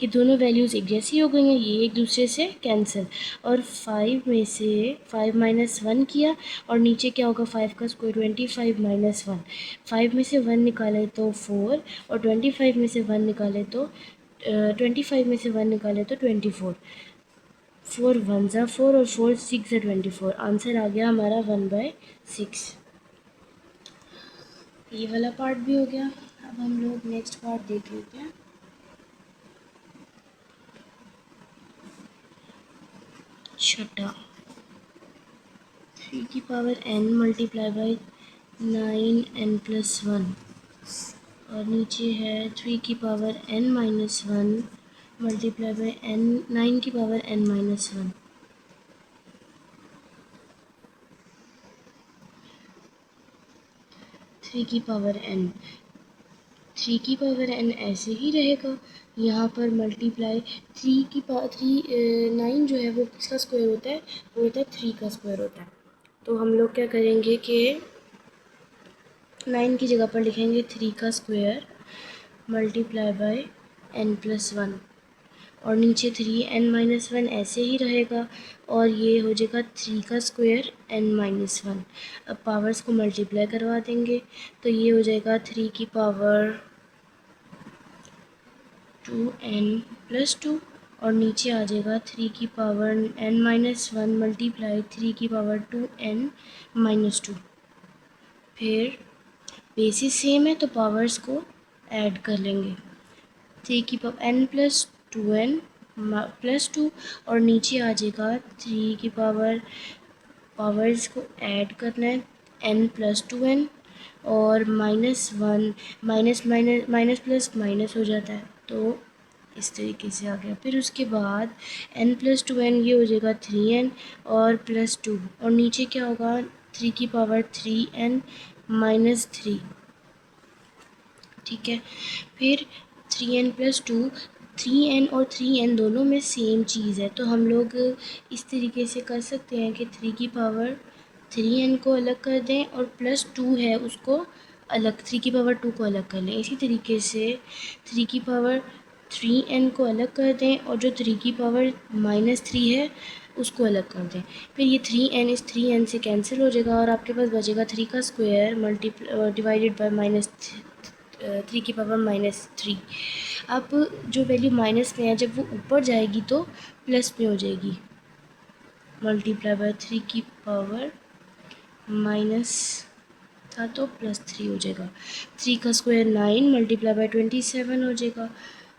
ये दोनों वैल्यूज़ एक जैसी हो गई हैं, ये एक दूसरे से कैंसिल, और 5 में से 5 माइनस 1 किया, और नीचे क्या होगा, 5 का स्क्वायर 25 माइनस 1, 5 में से 1 निकाले तो 4, और 25 में से 1 निकाले तो 25 में से 1 निकाले तो 24, 4 वन ज़ा 4 और 4 6 ज़ा 24। आंसर आ गया हमारा 1/6। ये वाला पार्ट भी हो गया। अब हम लोग नेक्स्ट पार्ट देख लेते हैं। छठा, 3 की power n multiply by 9n+1 और नीचे है 3 की power n-1 multiply by n 9 की पावर n-1। 3 की पावर n, 3 की पावर n ऐसे ही रहेगा। यहाँ पर मल्टीप्लाई 3 की पावर 9 जो है वो किसका स्क्वायर होता है, वो होता है 3 का स्क्वायर होता है। तो हम लोग क्या करेंगे कि 9 की जगह पर लिखेंगे 3 का स्क्वायर मल्टीप्लाई बाय n+1 और नीचे 3n-1 ऐसे ही रहेगा और ये हो जाएगा 3 का स्क्वायर n-1। अब पावर्स को मल्टीप्लाई करवा देंगे तो ये हो जाएगा 3 की पावर 2n+2 और नीचे आ जाएगा 3 की पावर n-1 मल्टीप्लाई 3 की पावर 2n-2। फिर बेसिस सेम है तो पावर्स को ऐड कर लेंगे। 3 की पावर n+2 और नीचे आ जाएगा 3 की पावर्स को ऐड करना है n+2n और -1 माइनस प्लस माइनस हो जाता है तो इस तरीके से आ गया। फिर उसके बाद n+2n ये हो जाएगा 3n और +2 और नीचे क्या होगा 3 की पावर 3n-3। ठीक है, फिर 3n+2, 3n और 3n दोनों में सेम चीज़ है तो हम लोग इस तरीके से कर सकते हैं कि 3 की पावर 3n को अलग कर दें और +2 है उसको अलग 3 की पावर 2 को अलग कर लें। इसी तरीके से 3 की पावर 3n को अलग कर दें और जो 3 की पावर -3 है उसको अलग कर दें। फिर ये 3n इस 3n से कैंसिल हो जाएगा और आपके पास बचेगा 3 का स्क्वायर डिवाइडेड बाय -3 की पावर -3। अब जो वैल्यू माइनस में है जब वो ऊपर जाएगी तो प्लस में हो जाएगी मल्टीप्लाई बाय 3 की पावर माइनस था तो +3 हो जाएगा। 3 का स्क्वायर 9 मल्टीप्लाई बाय 27 हो जाएगा।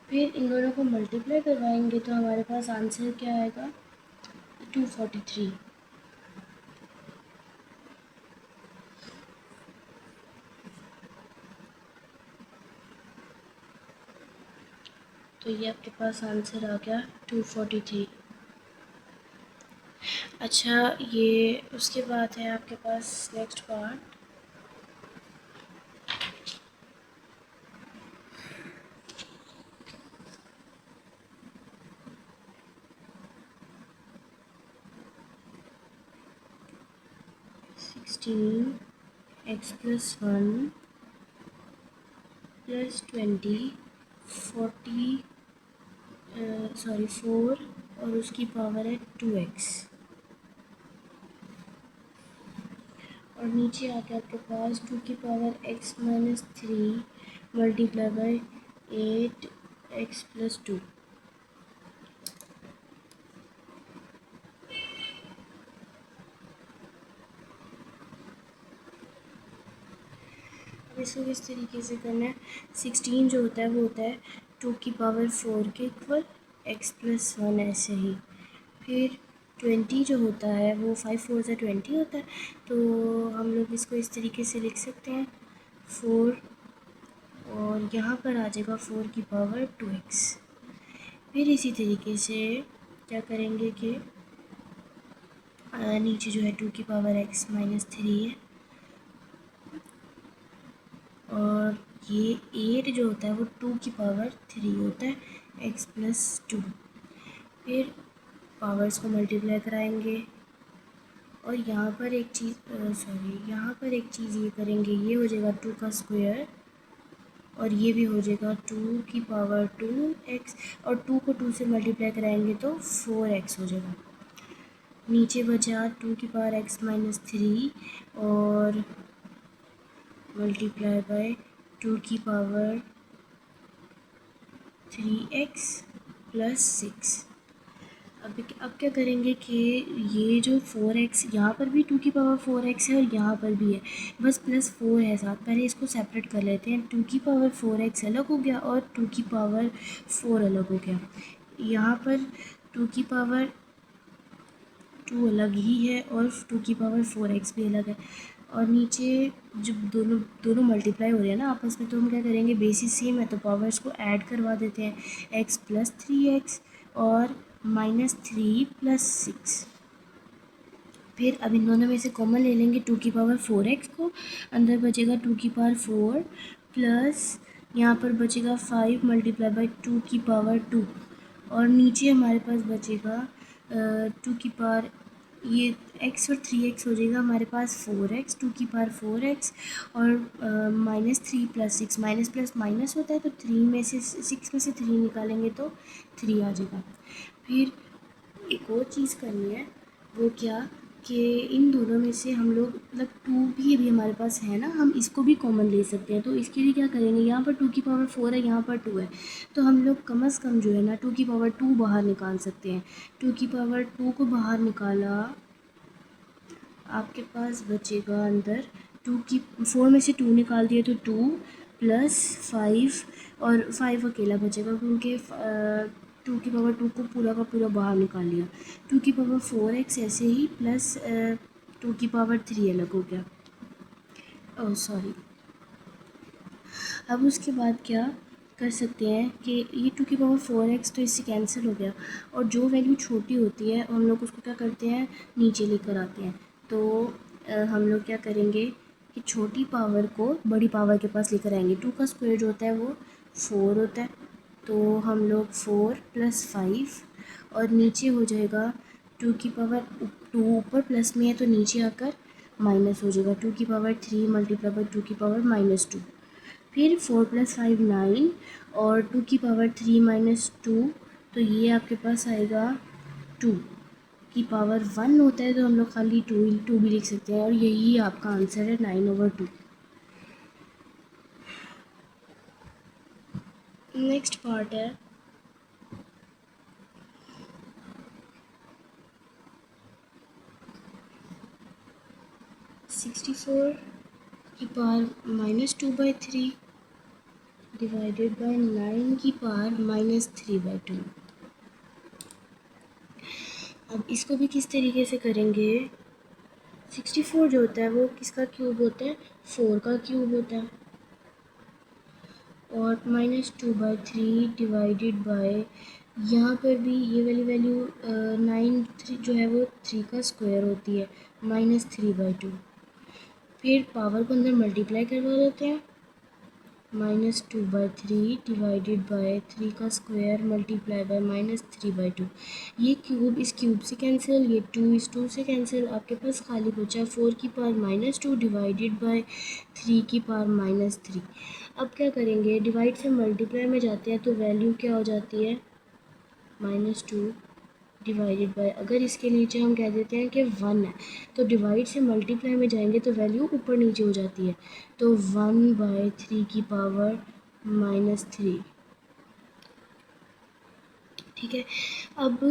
फिर इन दोनों को मल्टीप्लाई करवाएंगे तो हमारे पास आंसर क्या आएगा 243। तो ये आपके पास आंसर आ गया 243। अच्छा, ये उसके बाद है आपके पास नेक्स्ट पार्ट। x+1 + 20 40 4 और उसकी पावर है 2x और नीचे आके आपके पास 2 की power x-3 multiply by 8x+2। अब इसको किस तरीके से करना है, 16 जो होता है वो होता है 2 की पावर 4 के इक्वल x+1 ऐसे ही। फिर 20 जो होता है वो 5 4 से 20 होता है तो हम लोग इसको इस तरीके से लिख सकते हैं 4 और यहाँ पर आ जाएगा 4 की पावर 2x। फिर इसी तरीके से क्या करेंगे कि नीचे जो है 2 की पावर x-3 है और ये 8 जो होता है वो 2 की पावर 3 होता है x+2। फिर पावर्स को मल्टीप्लाई कराएंगे और यहाँ पर एक चीज़ ये करेंगे, ये हो जाएगा 2 का स्क्वायर और ये भी हो जाएगा 2 की पावर 2x और 2 को 2 से मल्टीप्लाई कराएंगे तो 4x हो जाएगा। नीचे बचा 2 की पावर x-3 और मल्टीप्लाई बाय 2 की पावर 3x + 6। अब क्या करेंगे कि ये जो 4x यहाँ पर भी 2 की पावर 4x है और यहाँ पर भी है, बस +4 है साथ। पहले इसको सेपरेट कर लेते हैं। 2 की पावर 4x अलग हो गया और 2 की पावर 4 अलग हो गया। यहाँ पर 2 की पावर 2 अलग ही है और 2 की पावर 4x भी अलग है। और नीचे जब दोनों दोनों मल्टीप्लाई हो रहे हैं ना आपस में, तो हम क्या करेंगे, बेसिस सेम है तो पावर्स को ऐड करवा देते हैं। x + 3x और -3 + 6। फिर अब इन दोनों में से कॉमन ले लेंगे 2 की पावर 4x को, अंदर बचेगा 2 की पावर 4 प्लस यहाँ पर बचेगा 5 × 2 की पावर 2 और नीचे हमारे पास बचेगा 2 की पावर, ये x और 3x हो जाएगा हमारे पास 4x, 2 की पावर 4x और -3 + 6, माइनस प्लस माइनस होता है तो 3 में से 6 में से 3 निकालेंगे तो 3 आ जाएगा। फिर एक और चीज़ करनी है, वो क्या कि इन दोनों में से हम लोग मतलब 2 भी अभी हमारे पास है ना, हम इसको भी कॉमन ले सकते हैं। तो इसके लिए क्या करेंगे, यहाँ पर 2 की पावर 4 है, यहाँ पर 2 है, तो हम लोग कम से कम जो है ना 2 की पावर 2 बाहर निकाल सकते हैं। 2 की पावर 2 को बाहर निकाला, आपके पास बचेगा अंदर 2 की 4 में से 2 निकाल दिया तो 2 + 5 और 5 अकेला बचेगा क्योंकि 2 की पावर 2 को पूरा का पूरा बाहर निकाल लिया। 2 की पावर 4x ऐसे ही प्लस 2 की पावर 3 अलग हो गया। Oh sorry. अब उसके बाद क्या कर सकते हैं कि ये 2 की पावर 4x तो इससे कैंसिल हो गया, और जो वैल्यू छोटी होती है हम लोग उसको क्या करते हैं, नीचे लेकर आते हैं। तो हम लोग क्या करेंगे कि छोटी पावर को बड़ी पावर के पास लेकर आएंगे। 2 का स्क्वायर जो होता है वो 4 होता है, तो हम लोग 4 + 5 और नीचे हो जाएगा 2 की पावर 2 ऊपर प्लस में है तो नीचे आकर माइनस हो जाएगा। 2 की पावर 3 × 2 की पावर -2। फिर 4 + 5 9 और 2 की पावर 3 - 2, तो ये आपके पास आएगा 2 की पावर 1 होता है तो हम लोग खाली 2 भी लिख सकते हैं और यही आपका आंसर है 9/2। नेक्स्ट पार्ट है 64 की पावर -2/3 डिवाइडेड बाय 9 की पावर -3/2। अब इसको भी किस तरीके से करेंगे, 64 जो होता है वो किसका क्यूब होता है, 4 का क्यूब होता है, और -2/3 डिवाइडेड बाय, यहाँ पर भी ये वाली वैल्यू 9 जो है वो 3 का स्क्वायर होती है, -3/2। फिर पावर को अंदर मल्टीप्लाई करवा देते हैं, -2/3 डिवाइडेड बाय 3 का स्क्वायर मल्टीप्लाई बाय -3/2। ये क्यूब इस क्यूब से कैंसिल, ये 2 इस 2 से कैंसिल, आपके पास खाली बचा 4 की पावर -2 डिवाइडेड बाय 3 की पावर -3। अब क्या करेंगे, डिवाइड से मल्टीप्लाई में जाते हैं तो वैल्यू क्या हो जाती है, -2 डिवाइडेड बाय, अगर इसके नीचे हम कह देते हैं कि 1 है तो डिवाइड से मल्टीप्लाई में जाएंगे तो वैल्यू ऊपर नीचे हो जाती है, तो 1/3 की पावर -3। ठीक है। अब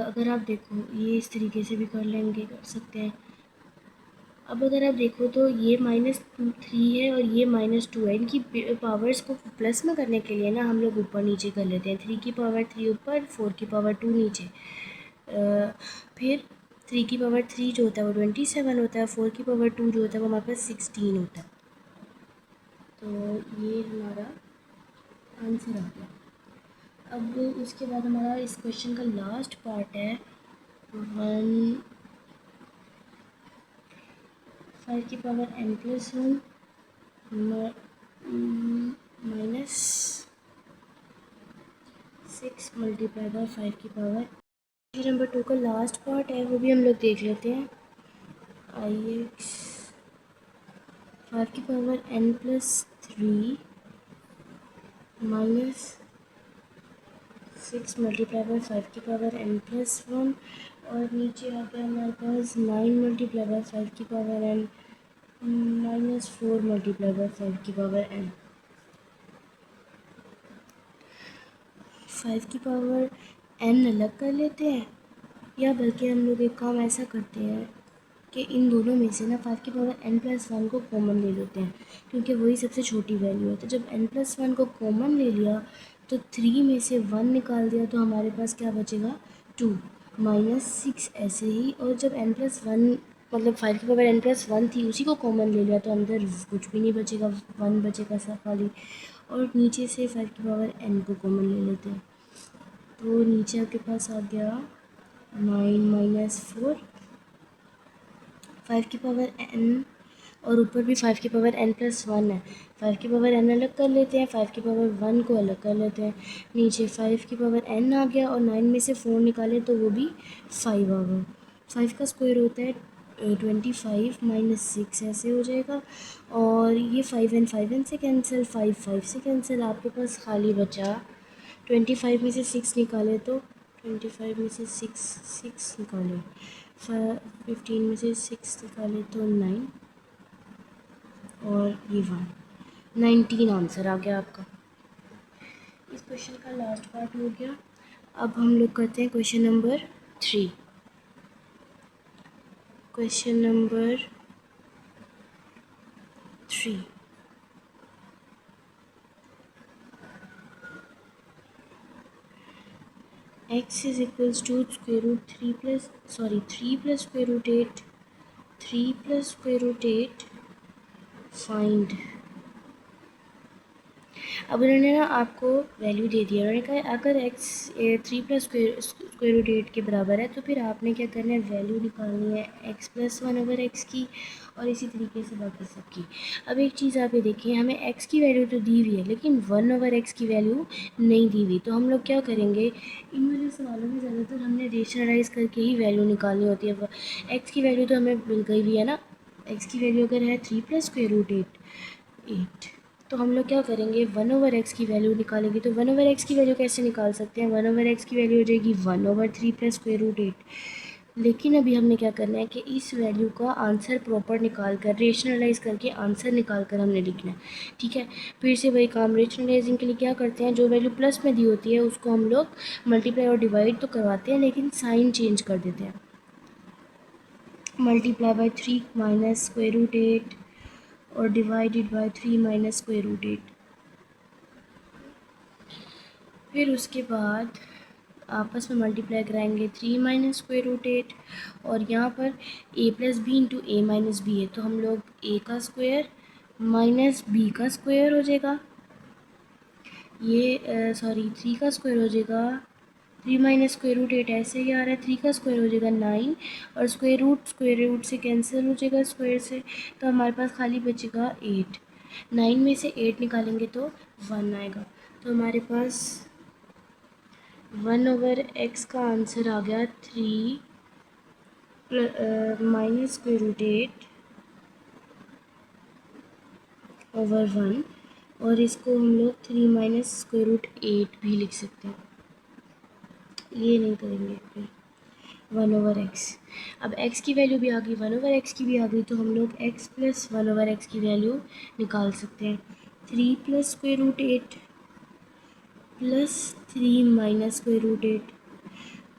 अगर आप देखो ये इस तरीके से भी कर लेंगे, कर सकते हैं। अब अगर आप देखो तो ये -3 है और ये -2 है, इनकी पावर्स को प्लस में करने के लिए ना हम लोग ऊपर नीचे कर लेते हैं। 3 की पावर 3 ऊपर, 4 की पावर 2 नीचे। फिर 3 की पावर 3 जो होता है वो 27 होता है, 4 की पावर 2 जो होता है वो हमारे पास 16 होता है। तो ये हमारा आंसर आ गया। अब उसके बाद हमारा इस क्वेश्चन का लास्ट पार्ट है 5 की पावर n+1 -6 मल्टीप्लाई बाय 5 की पावर। नंबर 2 का लास्ट पार्ट है, वो भी हम लोग देख लेते हैं। ix 5 की पावर n+3 -6 मल्टीप्लाई बाय 5 की पावर n+1 और नीचे आ गया हमारे पास 9 मल्टीप्लाई बाय 5 की पावर n -4 मल्टीप्लाई बाय 5 की पावर n। 5 की पावर n अलग कर लेते हैं या बल्कि हम लोग एक काम ऐसा करते हैं कि इन दोनों में से ना 5^n+1 को कॉमन ले लेते हैं, क्योंकि वही सबसे छोटी वैल्यू है। तो जब n+1 को कॉमन ले लिया तो 3 में से 1 निकाल दिया तो हमारे पास क्या बचेगा 2 -6 ऐसे ही। और जब n+1 मतलब 5^n+1 थी उसी को कॉमन ले लिया तो अंदर कुछ भी नहीं बचेगा, 1 बचेगा सा खाली। और नीचे से 5n को कॉमन ले लेते हैं तो नीचे आपके पास आ गया 9 - 4 5n, और ऊपर भी 5n+1 है। 5n अलग कर लेते हैं, 5(1) को अलग कर लेते हैं। नीचे 5n आ गया और 9 में से 4 निकाले तो वो भी 5 आ गया। 5 का स्क्वायर होता है 25 -6 ऐसे हो जाएगा। और ये 5n से कैंसिल, 5 से कैंसिल, आपके पास खाली बचा 25 में से 6 निकाले तो 25 में से 6 निकाले, 15 में से 6 निकाले तो 9 और ये 1, 19 आंसर आ गया आपका। इस क्वेश्चन का लास्ट पार्ट हो गया। अब हम लोग करते हैं question number 3। Question number 3, x is equals to square root 3 plus 3 plus square root 8, 3 plus square root 8 find. अब उन्होंने ना आपको वैल्यू दे दिया, उन्होंने कहा अगर x 3 + स्क्वायर रूट 8 के बराबर है तो फिर आपने क्या करना है, वैल्यू निकालनी है x+1/x की और इसी तरीके से बाकी सब की। अब एक चीज़ आप ये देखिए, हमें x की वैल्यू तो दी हुई है लेकिन 1/x की वैल्यू नहीं दी हुई। तो हम लोग क्या करेंगे, इन वाले सवालों में ज़्यादातर हमने रेशनलाइज करके ही वैल्यू निकालनी होती है। x की वैल्यू तो हमें मिल गई हुई है ना, x की वैल्यू अगर है 3 + स्क्वायर रूट 8, तो हम लोग क्या करेंगे 1/x की वैल्यू निकालेंगे। तो 1/x की वैल्यू कैसे निकाल सकते हैं, 1/x की वैल्यू हो जाएगी 1/3 + स्क्वायर रूट 8। लेकिन अभी हमने क्या करना है कि इस वैल्यू का आंसर प्रॉपर निकाल कर, रेशनलाइज करके आंसर निकाल कर हमने लिखना है। ठीक है, फिर से वही काम, रेशनलाइजिंग के लिए क्या करते हैं, जो वैल्यू प्लस में दी होती है उसको हम लोग मल्टीप्लाई और डिवाइड तो करवाते हैं लेकिन साइन चेंज कर देते हैं। Multiply by 3 minus square root 8 और divided by 3 minus square root 8। फिर उसके बाद आपस में मल्टीप्लाई कराएंगे 3 माइनस स्क्वायर रूट 8, और यहाँ पर a+b into a minus B है तो हम लोग a का स्क्वायर माइनस b का स्क्वायर हो जाएगा, ये 3 का स्क्वायर हो जाएगा, 3 माइनस स्क्वायर रूट 8 ऐसे ही आ रहा है, 3 का स्क्वायर हो जाएगा 9 और स्क्वायर रूट से कैंसिल हो जाएगा स्क्वायर से, तो हमारे पास खाली बचेगा 8। 9 में से 8 निकालेंगे तो 1 आएगा। तो हमारे पास 1/x का आंसर आ गया 3 माइनस स्क्वायर रूट 8/1, और इसको हम लोग 3 माइनस स्क्वायर रूट 8 भी लिख सकते हैं, ये नहीं करेंगे फिर 1/x। अब x की वैल्यू भी आ गई, 1/x की भी आ गई, तो हम लोग x + 1/x की वैल्यू निकाल सकते हैं। 3 + square root 8 plus 3 minus square root 8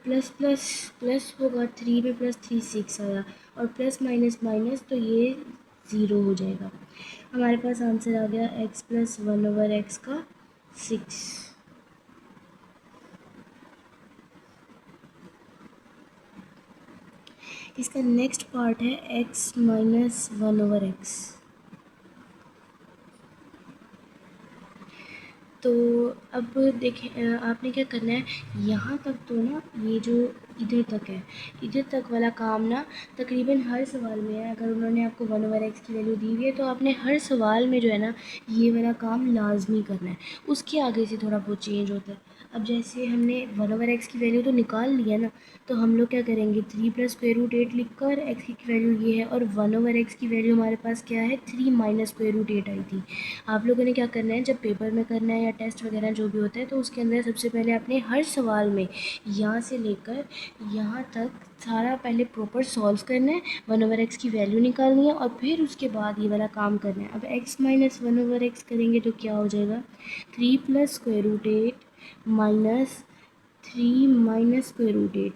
plus plus plus होगा, 3 में +3 6 आया, और प्लस माइनस माइनस तो ये 0 हो जाएगा। हमारे पास आंसर आ गया x + 1/x का 6। इसका नेक्स्ट पार्ट है x - 1/x। तो अब देखिए आपने क्या करना है, यहाँ तक तो ना ये जो इधर तक है, इधर तक वाला काम ना तकरीबन हर सवाल में है। अगर उन्होंने आपको 1/x की वैल्यू दी हुई है तो आपने हर सवाल में जो है ना ये वाला काम लाजमी करना है। उसके आगे से थोड़ा बहुत चेंज होता है। अब जैसे हमने 1/x की वैल्यू तो निकाल लिया ना, तो हम लोग क्या करेंगे 3 + स्क्वायर रूट 8 लिख कर, x की वैल्यू ये है और 1/x की वैल्यू हमारे पास क्या है 3 माइनस स्क्वायर रूट 8 आई थी। आप लोगों ने क्या करना है, जब पेपर में करना है या टेस्ट वगैरह जो भी होता है तो उसके अंदर सबसे पहले आपने हर सवाल में यहाँ से लेकर यहाँ तक सारा पहले प्रॉपर सॉल्व करना है, 1/x की वैल्यू निकालनी है और फिर उसके बाद ये वाला काम करना है। अब x - 1/x करेंगे तो क्या हो जाएगा 3 + square root 8 minus 3 minus square root 8।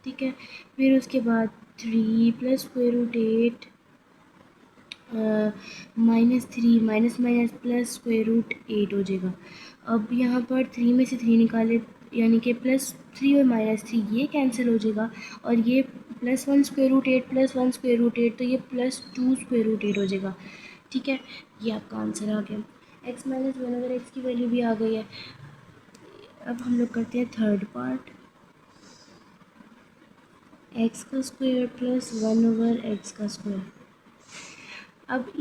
ठीक है। फिर उसके बाद 3 plus square root 8 -3 minus minus plus square root 8 हो जाएगा। अब यहाँ पर 3 में से 3 निकाले, यानी कि +3 और -3 ये कैंसिल हो जाएगा, और ये +1 स्क्वायर रूट 8 +1 स्क्वायर रूट 8, तो ये +2 स्क्वायर रूट 8 हो जाएगा। ठीक है, ये आपका आंसर आ गया। x माइनस 1/x की वैल्यू भी आ गई है। अब हम लोग करते हैं थर्ड पार्ट। x का स्क्वायर +1/x का स्क्वायर। अब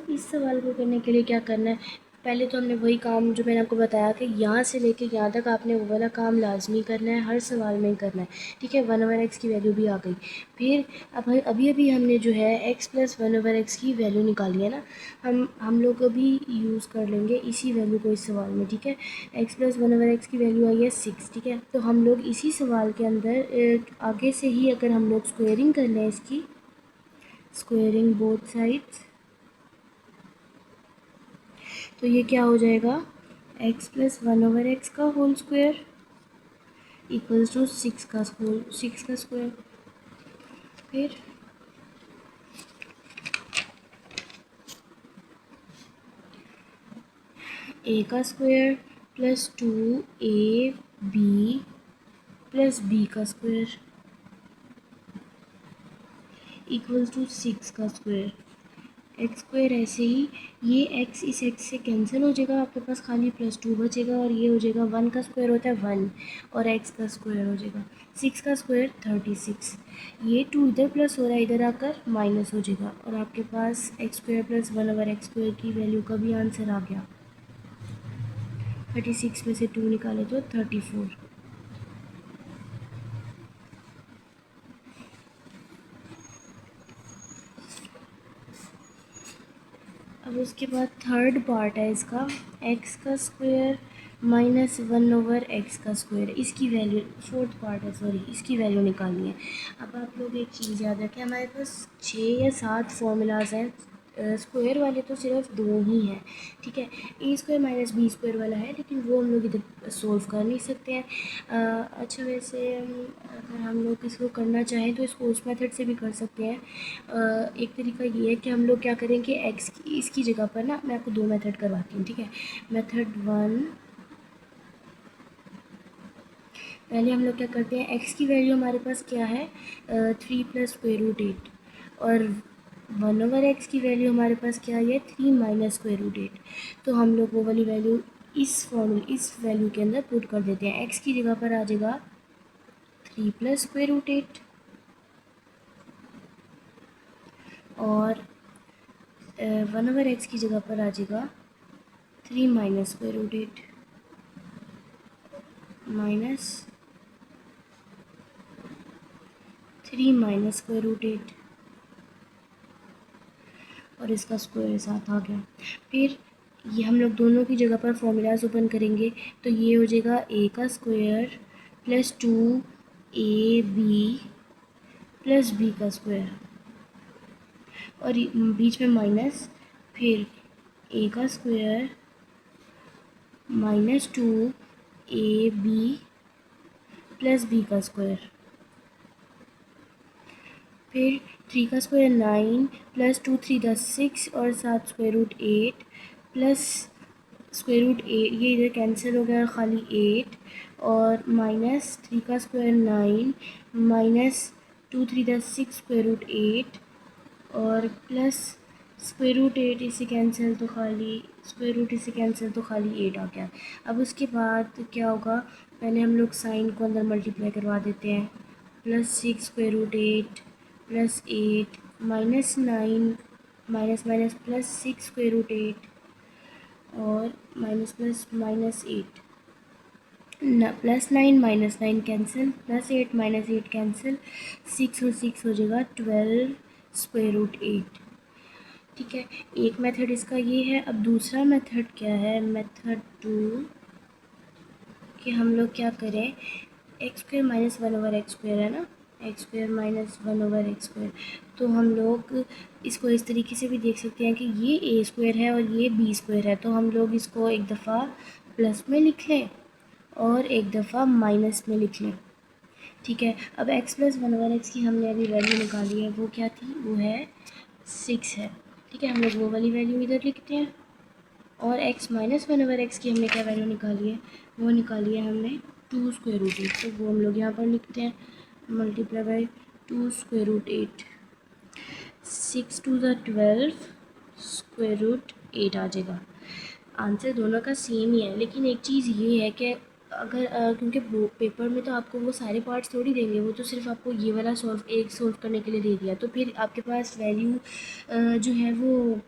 इस सवाल को करने के लिए क्या करना है, पहले तो हमने वही काम जो मैंने आपको बताया कि यहाँ से लेके यहाँ तक आपने वो वाला काम लाजमी करना है, हर सवाल में करना है। ठीक है, 1/x की वैल्यू भी आ गई। फिर अब अभी हमने जो है x + 1/x की वैल्यू निकाली है ना, हम लोग अभी यूज़ कर लेंगे इसी वैल्यू को इस सवाल में। ठीक है, x + 1/x की वैल्यू आई है 6। ठीक है, तो हम लोग इसी सवाल के अंदर आगे से ही अगर हम लोग स्क्वेयरिंग कर लें, इसकी स्क्वेयरिंग बोथ साइड्स, तो ये क्या हो जाएगा, x + 1/x का होल स्क्वायर इक्वल्स टू 6 का स्क्वायर। फिर a का स्क्वायर +2ab + b का स्क्वायर इक्वल्स टू 6 का स्क्वायर। एक्स स्क्वायर ऐसे ही, ये x इस x से कैंसिल हो जाएगा, आपके पास खाली +2 बचेगा, और ये हो जाएगा 1 का स्क्वायर होता है 1, और x का स्क्वायर हो जाएगा 6 का स्क्वायर 36। ये 2 इधर प्लस हो रहा है, इधर आकर माइनस हो जाएगा, और आपके पास x² + 1/x² की वैल्यू का भी आंसर आ गया। 36 में से 2 निकाले तो 34। अब उसके बाद थर्ड पार्ट है इसका, x का स्क्वायर -1/x का स्क्वायर, इसकी वैल्यू, फोर्थ पार्ट है सॉरी, इसकी वैल्यू निकालनी है। अब आप लोग एक चीज़ याद रखें, हमारे पास 6 या 7 फार्मूलाज हैं, स्क्वायर वाले तो सिर्फ 2 ही हैं। ठीक है, a² - b² वाला है, लेकिन वो हम लोग इधर सोल्व कर नहीं सकते हैं। अच्छा, वैसे अगर हम लोग इसको करना चाहें तो इसको उस मेथड से भी कर सकते हैं। एक तरीका ये है कि हम लोग क्या करेंगे, एक्स की इसकी जगह पर ना, मैं आपको 2 मेथड करवाती हूँ। ठीक है, मेथड 1, पहले हम लोग क्या करते हैं, x की वैल्यू हमारे पास क्या है, 3 + स्क्वायर रूट 8, और 1/x की वैल्यू हमारे पास क्या है, 3 - स्क्वायर रूट 8। तो हम लोग वो वाली वैल्यू इस वैल्यू के अंदर पुट कर देते हैं। x की जगह पर आ जाएगा 3 + स्क्वायर रूट 8, और 1/x की जगह पर आ जाएगा 3 - square root 8 minus 3 - square root 8, और इसका स्क्वायर साथ आ गया। फिर ये हम लोग दोनों की जगह पर फॉर्मूलाज ओपन करेंगे, तो ये हो जाएगा a का स्क्वायर +2ab + b का स्क्वायर, और बीच में माइनस, फिर a का स्क्वायर -2ab + b का स्क्वायर, फिर 3 का स्क्वायर 9 +2 3 = 6, और 7 square root 8 plus square root 8, ये इधर कैंसिल हो गया, खाली 8, और -3 का स्क्वायर 9 -2 3 = 6 स्क्वायर रूट 8, और प्लस स्क्वायर रूट 8 इसे कैंसिल, तो खाली स्क्वायर रूट इसे कैंसिल, तो खाली 8 आ गया। अब उसके बाद क्या होगा, पहले हम लोग साइन को अंदर मल्टीप्लाई करवा देते हैं, +6 square root 8 +8 -9 minus minus +6 square root 8, और माइनस प्लस -8, +9 -9 कैंसिल, +8 -8 कैंसिल, 6 और 6 हो जाएगा 12 स्क्वायर रूट 8। ठीक है, एक मेथड इसका ये है। अब दूसरा मेथड क्या है, मेथड 2, कि हम लोग क्या करें, x² - 1/x² है ना, x² - 1/x², तो हम लोग इसको इस तरीके से भी देख सकते हैं कि ये a² है और ये b² है, तो हम लोग इसको एक दफ़ा प्लस में लिख लें और एक दफ़ा माइनस में लिख लें। ठीक है। अब x प्लस 1/x की हमने अभी वैल्यू निकाली है, वो क्या थी, वो है 6 है। ठीक है, हम लोग वो वाली वैल्यू इधर लिखते हैं। और x माइनस 1/x की हमने क्या वैल्यू निकाली है, वो निकाली है हमने 2√8, तो वो हम लोग यहाँ पर लिखते हैं मल्टीप्लाई बाई 2√8। 6 × 2 = 12, √8 आ जाएगा। आंसर दोनों का सेम ही है, लेकिन एक चीज़ ये है कि अगर क्योंकि वो पेपर में तो आपको वो सारे पार्ट्स थोड़ी देंगे, वो तो सिर्फ आपको ये वाला सॉल्व करने के लिए दे दिया, तो फिर आपके पास वैल्यू जो है वो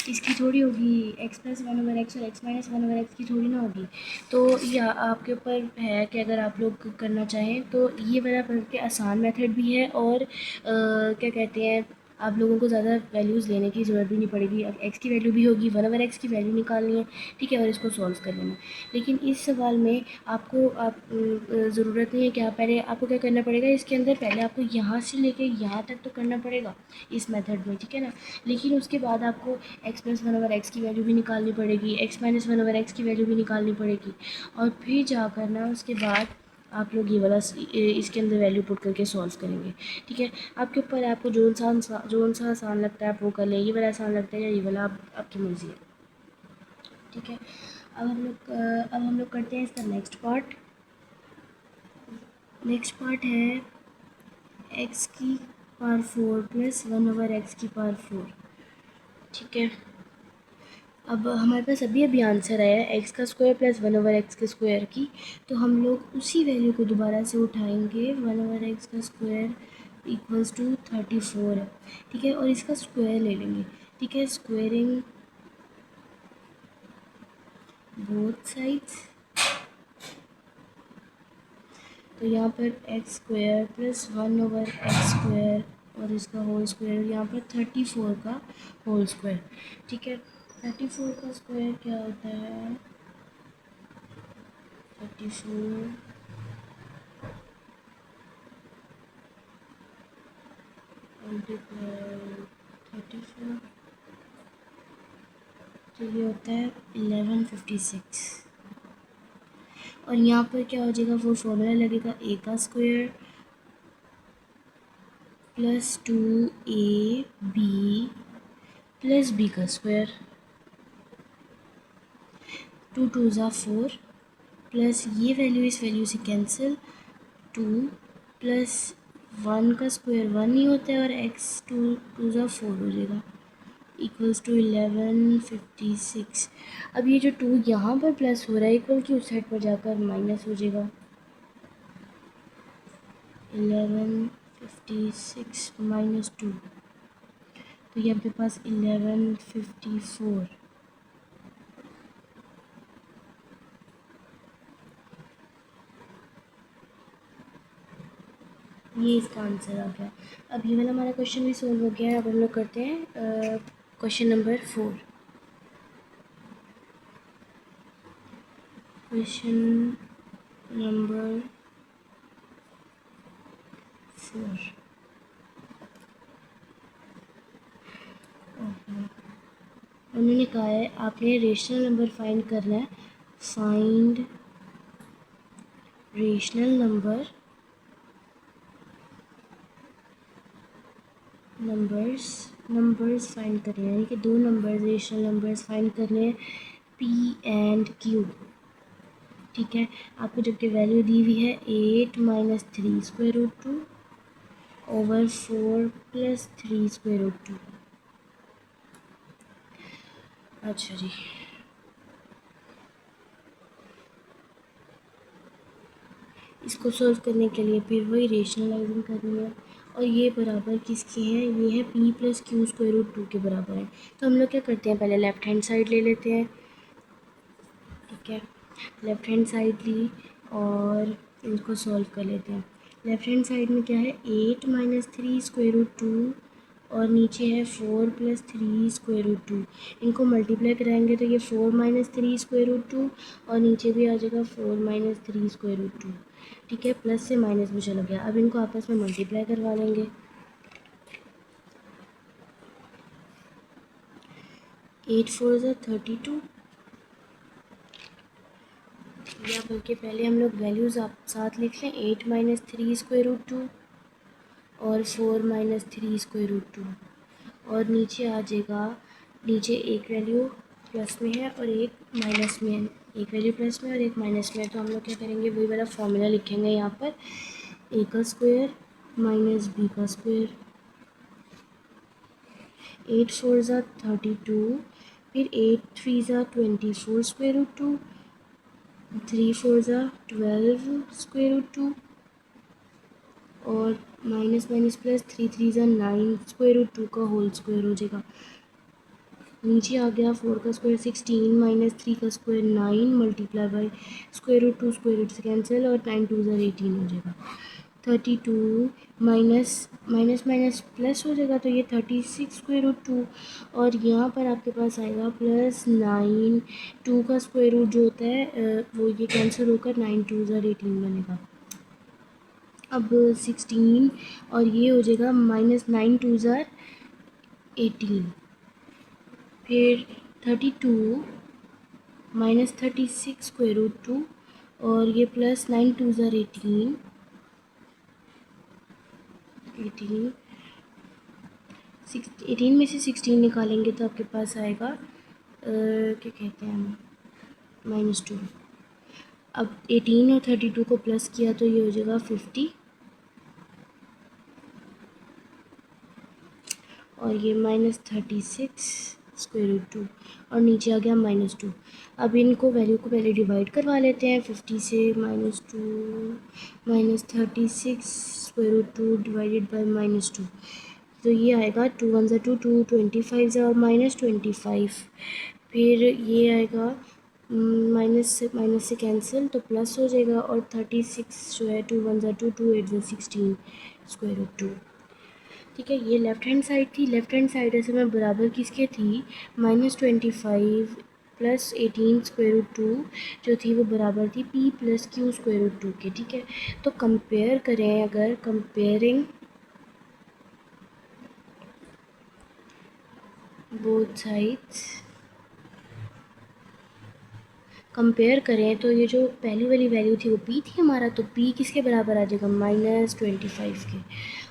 इसकी थोड़ी होगी, x प्लस 1/x और x माइनस 1/x की थोड़ी ना होगी। तो ये आपके ऊपर है कि अगर आप लोग करना चाहें तो ये वाला बल्कि आसान मेथड भी है, और क्या कहते हैं, आप लोगों को ज़्यादा वैल्यूज़ लेने की ज़रूरत भी नहीं पड़ेगी। अब x की वैल्यू भी होगी, 1/x की वैल्यू निकालनी है, ठीक है, और इसको सॉल्व कर लेना। लेकिन इस सवाल में आपको ज़रूरत नहीं है कि आप पहले, आपको क्या करना पड़ेगा इसके अंदर, पहले आपको यहाँ से लेके यहाँ तक तो करना पड़ेगा इस मेथड में, ठीक है ना। लेकिन उसके बाद आपको x प्लस 1/x की वैल्यू भी निकालनी पड़ेगी, x माइनस 1/x की वैल्यू भी निकालनी पड़ेगी, और फिर जाकर ना उसके बाद आप लोग ये वाला इसके अंदर वैल्यू पुट करके सॉल्व करेंगे। ठीक है, आपके ऊपर है, आपको जो सा आसान लगता है आप वो कर लें, ये वाला आसान लगता है या ये वाला, आपकी मर्ज़ी है। ठीक है, अब हम लोग करते हैं इसका नेक्स्ट पार्ट। नेक्स्ट पार्ट है x की पावर 4 प्लस 1/x की पावर 4। ठीक है, अब हमारे पास अभी आंसर आया है x का स्क्वायर प्लस 1/x के स्क्वायर की, तो हम लोग उसी वैल्यू को दोबारा से उठाएंगे। 1/x का स्क्वायर इक्वल्स टू 34 है, ठीक है, और इसका स्क्वायर ले लेंगे। ठीक है, स्क्वायरिंग बोथ साइड्स, तो यहाँ पर एक्स स्क्वायर प्लस 1/x² और इसका होल स्क्वायर, यहाँ पर 34 का होल स्क्वायर। ठीक है, 34 का स्क्वायर क्या होता है, 34 मल्टीप्लाई 34, तो ये होता है 1156। और यहाँ पर क्या हो जाएगा, वो फॉर्मूला लगेगा a का square plus 2ab plus b का स्क्वायर, 2 2 ज़ा 4 प्लस ये वैल्यू इस वैल्यू से कैंसिल, 2 प्लस 1 का स्क्वायर 1 ही होता है, और x 2 2 ज़ा 4 हो जाएगा, इक्वल्स टू 1156। अब ये जो 2 यहाँ पर प्लस हो रहा है, इक्वल की उस साइड पर जाकर माइनस हो जाएगा। 1156 माइनस 2, तो ये आपके पास 1154। ये इसका आंसर आ गया। अब ये वाला हमारा क्वेश्चन भी सोल्व हो गया है। अब हम लोग करते हैं क्वेश्चन नंबर 4। क्वेश्चन नंबर 4, उन्होंने कहा है आपने रेशनल नंबर फाइंड करना है। फाइंड रेशनल नंबर्स फाइंड करने हैं, यानी कि दो नंबर्स, रेशनल नंबर्स फाइंड करने हैं, p एंड q। ठीक है, आपको जबकि वैल्यू दी हुई है 8 minus 3 square root 2 over 4 plus 3 square root 2। अच्छा जी, इसको सॉल्व करने के लिए फिर वही रेशनलाइजिंग करनी है, और ये बराबर किसकी है, ये है p plus q square root 2 के बराबर है। तो हम लोग क्या करते हैं, पहले लेफ्ट हैंड साइड ले लेते हैं। ठीक है, लेफ्ट हैंड साइड ली और इनको सॉल्व कर लेते हैं। लेफ्ट हैंड साइड में क्या है, 8 माइनस 3 स्क्वायर रूट 2 और नीचे है 4 प्लस 3 स्क्वायर रूट 2। इनको मल्टीप्लाई कराएंगे तो ये 4 माइनस 3 स्क्वायर रूट 2 और नीचे भी आ जाएगा 4 माइनस 3 स्क्वायर रूट 2। ठीक है, प्लस से माइनस में चला गया। अब इनको आपस में मल्टीप्लाई करवा लेंगे। 8 4 ज़ा 32, या बल्कि पहले हम लोग वैल्यूज़ आप साथ लिख लें, 8 माइनस 3 स्क्वायर रूट 2 और 4 माइनस 3 स्क्वायर रूट 2, और नीचे आ जाएगा, नीचे एक वैल्यू प्लस में है और एक माइनस में है, एक वैल्यू प्लस में और एक माइनस में है, तो हम लोग क्या करेंगे, वही वाला फॉर्मूला लिखेंगे यहाँ पर, ए का स्क्वायर माइनस बी का स्क्वायर, 8 4 ज़ा 32, फिर 8 3 ज़ा 24 स्क्वायर रूट 2, 3 4 ज़ा 12 स्क्वायर रूट 2, और माइनस माइनस प्लस 3 3 ज़ा 9 स्क्वायर रूट 2 का होल स्क्वायर हो जाएगा। नीचे आ गया 4 का स्क्वायर 16 माइनस 3 का square 9 multiply by square root 2, square root से कैंसिल, और 9 2 ज़ा 18 हो जाएगा। 32 माइनस माइनस माइनस प्लस हो जाएगा, तो ये 36 स्क्वायर रूट 2, और यहाँ पर आपके पास आएगा प्लस 9, 2 का स्क्वायर रूट जो होता है वो ये कैंसिल होकर 9 2 ज़ा 18 बनेगा। अब 16 और ये हो जाएगा माइनस 9 2 ज़ा 18, फिर 32 माइनस 36 स्क्वायर रूट 2, और ये प्लस 9 2 ज़ा 18, 18 में से 16 निकालेंगे तो आपके पास आएगा क्या कहते हैं, -2। अब 18 और 32 को प्लस किया तो ये हो जाएगा 50, और ये -36 स्क्वायर रूट 2, और नीचे आ गया -2। अब इनको वैल्यू को पहले डिवाइड करवा लेते हैं, 50 से -36 स्क्वायर रूट 2 डिवाइडेड बाई -2, तो ये आएगा 2 1 ज़ा 2 2 25 ज़ा -25, फिर ये आएगा माइनस से कैंसिल तो प्लस हो जाएगा, और 36 जो है 2 1 ज़ा 2 2 8 ज़ा 16 स्क्वायर रूट 2। ठीक है, ये लेफ़्ट हैंड साइड थी। लेफ़्ट हैंड साइड ऐसे में बराबर किसके थी, -25 प्लस 18 स्क्वायर रूट 2 जो थी वो बराबर थी p plus q square root 2 के। ठीक है, तो कंपेयर करें, अगर कंपेयरिंग बोथ साइड्स कंपेयर करें तो ये जो पहली वाली वैल्यू थी वो p थी हमारा, तो p किसके बराबर आ जाएगा, -25 के,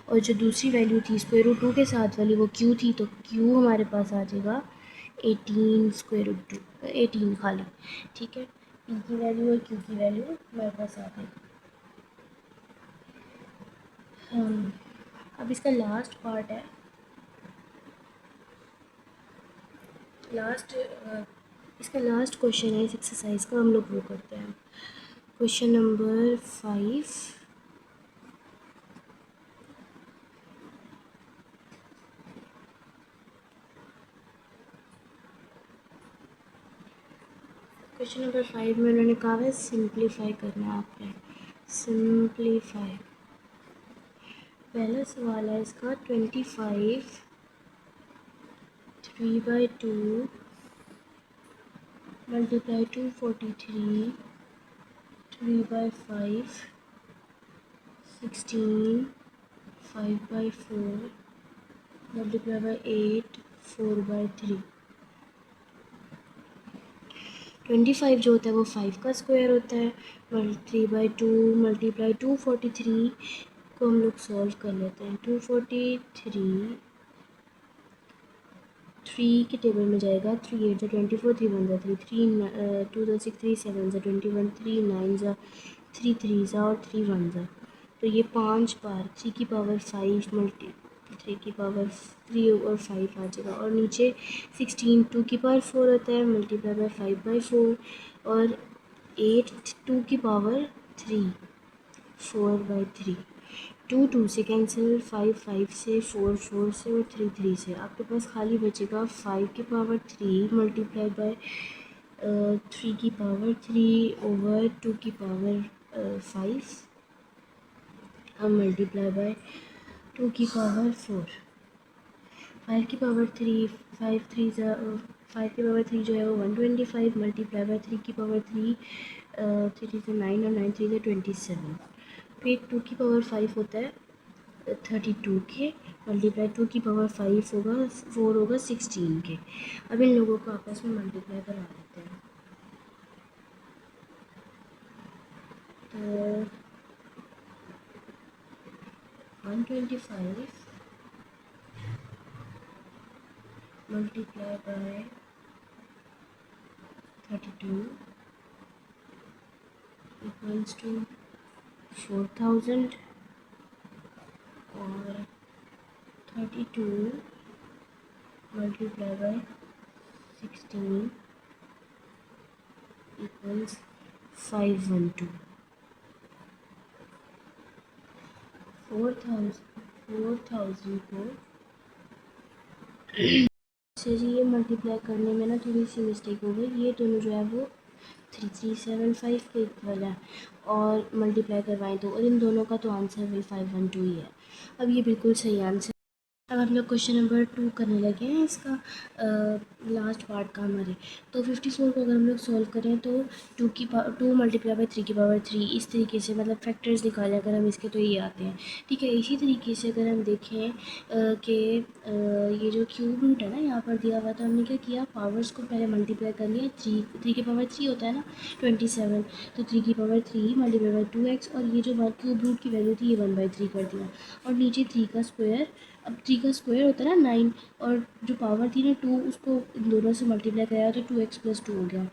और जो दूसरी वैल्यू थी स्क्वायर रूट 2 के साथ वाली वो q थी, तो q हमारे पास आ जाएगा 18 स्क्वायर रूट 2, 18 खाली। ठीक है, p की वैल्यू और q की वैल्यू हमारे पास आ गई। अब इसका लास्ट पार्ट है, इसका लास्ट क्वेश्चन है इस एक्सरसाइज का, हम लोग वो करते हैं। क्वेश्चन नंबर 5, क्वेश्चन नंबर 5 में उन्होंने कहा है सिंप्लीफाई करना है आपने, सिंप्लीफाई। पहला सवाल है इसका 25 3/2 मल्टीप्लाई 243 3/5 16 5/4 मल्टीप्लाई बाई 8 4/3। 25 जो होता है वो 5 का स्क्वायर होता है, 3/2 मल्टीप्लाई 243 को हम लोग सॉल्व कर लेते हैं। 243 3 के टेबल में जाएगा, 3 8 ज़ा 24 3 1 ज़ा 3 3 2 ज़ा 6 3 7 ज़ा 21 3 9 ज़ा 3 3 ज़ा और 3 1 ज़ा, तो ये 5 बार 3 की पावर 5 मल्टी 3 की पावर 3 और 5 आ जाएगा, और नीचे 16 2 की पावर 4 होता है मल्टीप्लाई बाई 5/4, और 8 2 की पावर 3 4/3, 2 2 से कैंसिल, 5 5 से, 4 4 से और 3 3 से। आपके पास खाली बचेगा 5 की पावर 3 मल्टीप्लाई बाय 3 की पावर 3 ओवर 2 की पावर 5 मल्टीप्लाई बाय 2 की पावर 4। 5 की पावर 3 5 3 5 की पावर 3 जो है वो 125 मल्टीप्लाई बाय 3 की पावर 3 3 से 9 और 9 3 से 27, फिर 2 की पावर 5 होता है 32 के, मल्टीप्लाई 2 की पावर 5 होगा 4 होगा 16 के। अब इन लोगों को आपस में मल्टीप्लाई करवा देते हैं। 125 multiplied by 32 equals to 4000, और 32 multiplied by 16 equals 512. 4000 को से जी ये मल्टीप्लाई करने में ना थोड़ी सी मिस्टेक हो गई। ये दोनों जो है वो 3375 के इक्वल है, और मल्टीप्लाई करवाएं तो, और इन दोनों का तो आंसर वही 512 ही है। अब ये बिल्कुल सही आंसर। अब हम लोग क्वेश्चन नंबर 2 करने लगे हैं, इसका लास्ट पार्ट का हमारे। तो 54 को अगर हम लोग सॉल्व करें तो 2 मल्टीप्लाई बाई 3 की पावर 3, इस तरीके से मतलब फैक्टर्स निकालें अगर हम इसके तो ये आते हैं। ठीक है, इसी तरीके से अगर हम देखें कि ये जो क्यूब रूट है ना यहाँ पर दिया हुआ, तो हमने क्या किया, पावर्स को पहले मल्टीप्लाई कर लिया। 3 की पावर 3 होता है ना 27, तो 3 की पावर 3 मल्टीप्लाई बाई 2x, और ये जो क्यूब रूट की वैल्यू थी ये 1/3 कर दिया, और नीचे 3 का स्क्वायर। अब 3 का स्क्वायर होता है ना 9, और जो पावर थी ना 2, उसको इन दोनों से मल्टीप्लाई कराया तो 2x + 2 हो गया।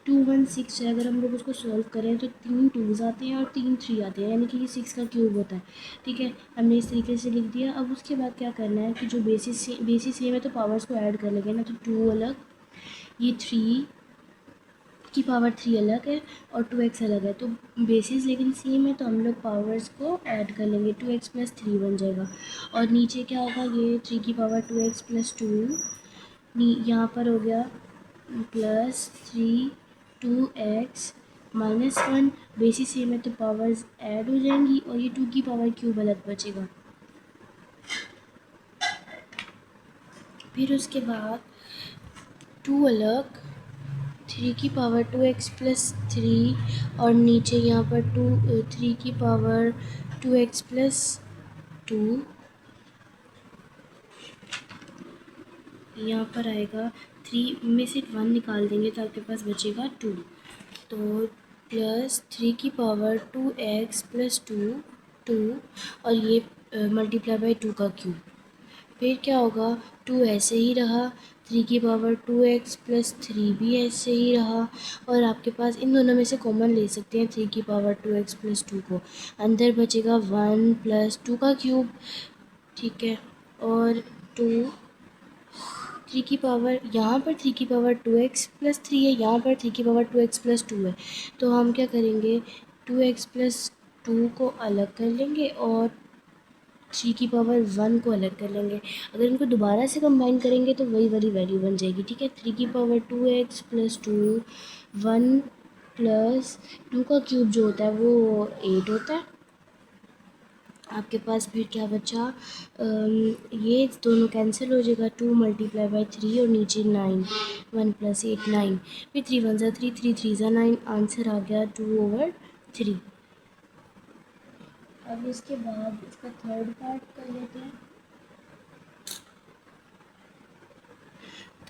216 है, अगर हम लोग उसको सॉल्व करें तो 3 2s आते हैं और 3 3 आते हैं, यानी कि ये 6 का क्यूब होता है। ठीक है, हमने इस तरीके से लिख दिया। अब उसके बाद क्या करना है कि जो बेसिस सेम है तो पावर्स को ऐड कर लेंगे ना, तो 2 अलग, ये 3 की पावर 3 अलग है, और 2x अलग है, तो बेसिस लेकिन सेम है, तो हम लोग पावर्स को ऐड कर लेंगे। 2x + 3 बन जाएगा, और नीचे क्या होगा, ये 3 की पावर 2x + 2 यहाँ पर हो गया +3 2x -1। बेसिस सेम है तो पावर्स ऐड हो जाएंगी, और ये 2 की पावर क्यूब अलग बचेगा। फिर उसके बाद 2 अलग, 3 की पावर 2x + 3, और नीचे यहाँ पर 3 की पावर 2x + 2, यहाँ पर आएगा 3 में से 1 निकाल देंगे तो आपके पास बचेगा 2, तो +3 की पावर 2x + 2 2, और ये मल्टीप्लाई बाई 2 का क्यूब। फिर क्या होगा, 2 ऐसे ही रहा, 3 की पावर 2x + 3 भी ऐसे ही रहा, और आपके पास इन दोनों में से कॉमन ले सकते हैं 3 की पावर 2x + 2 को। अंदर बचेगा 1 + 2 का क्यूब। ठीक है, और 2 3 की पावर, यहाँ पर 3 की पावर 2x + 3 है, यहाँ पर 3 की पावर 2x + 2 है, तो हम क्या करेंगे, 2x + 2 को अलग कर लेंगे और 3 की पावर 1 को अलग कर लेंगे। अगर इनको दोबारा से कंबाइन करेंगे तो वही वाली वैल्यू बन जाएगी। ठीक है, 3 की पावर 2x + 2 1 + 2 का क्यूब जो होता है वो 8 होता है। आपके पास फिर क्या बचा, ये दोनों कैंसिल हो जाएगा, 2 मल्टीप्लाई बाई 3 और नीचे 9, 1 + 8 9, फिर 3 1 ज़ा 3 3 3 ज़ा 9, आंसर आ गया 2/3। अब इसके बाद इसका थर्ड पार्ट कर लेते हैं।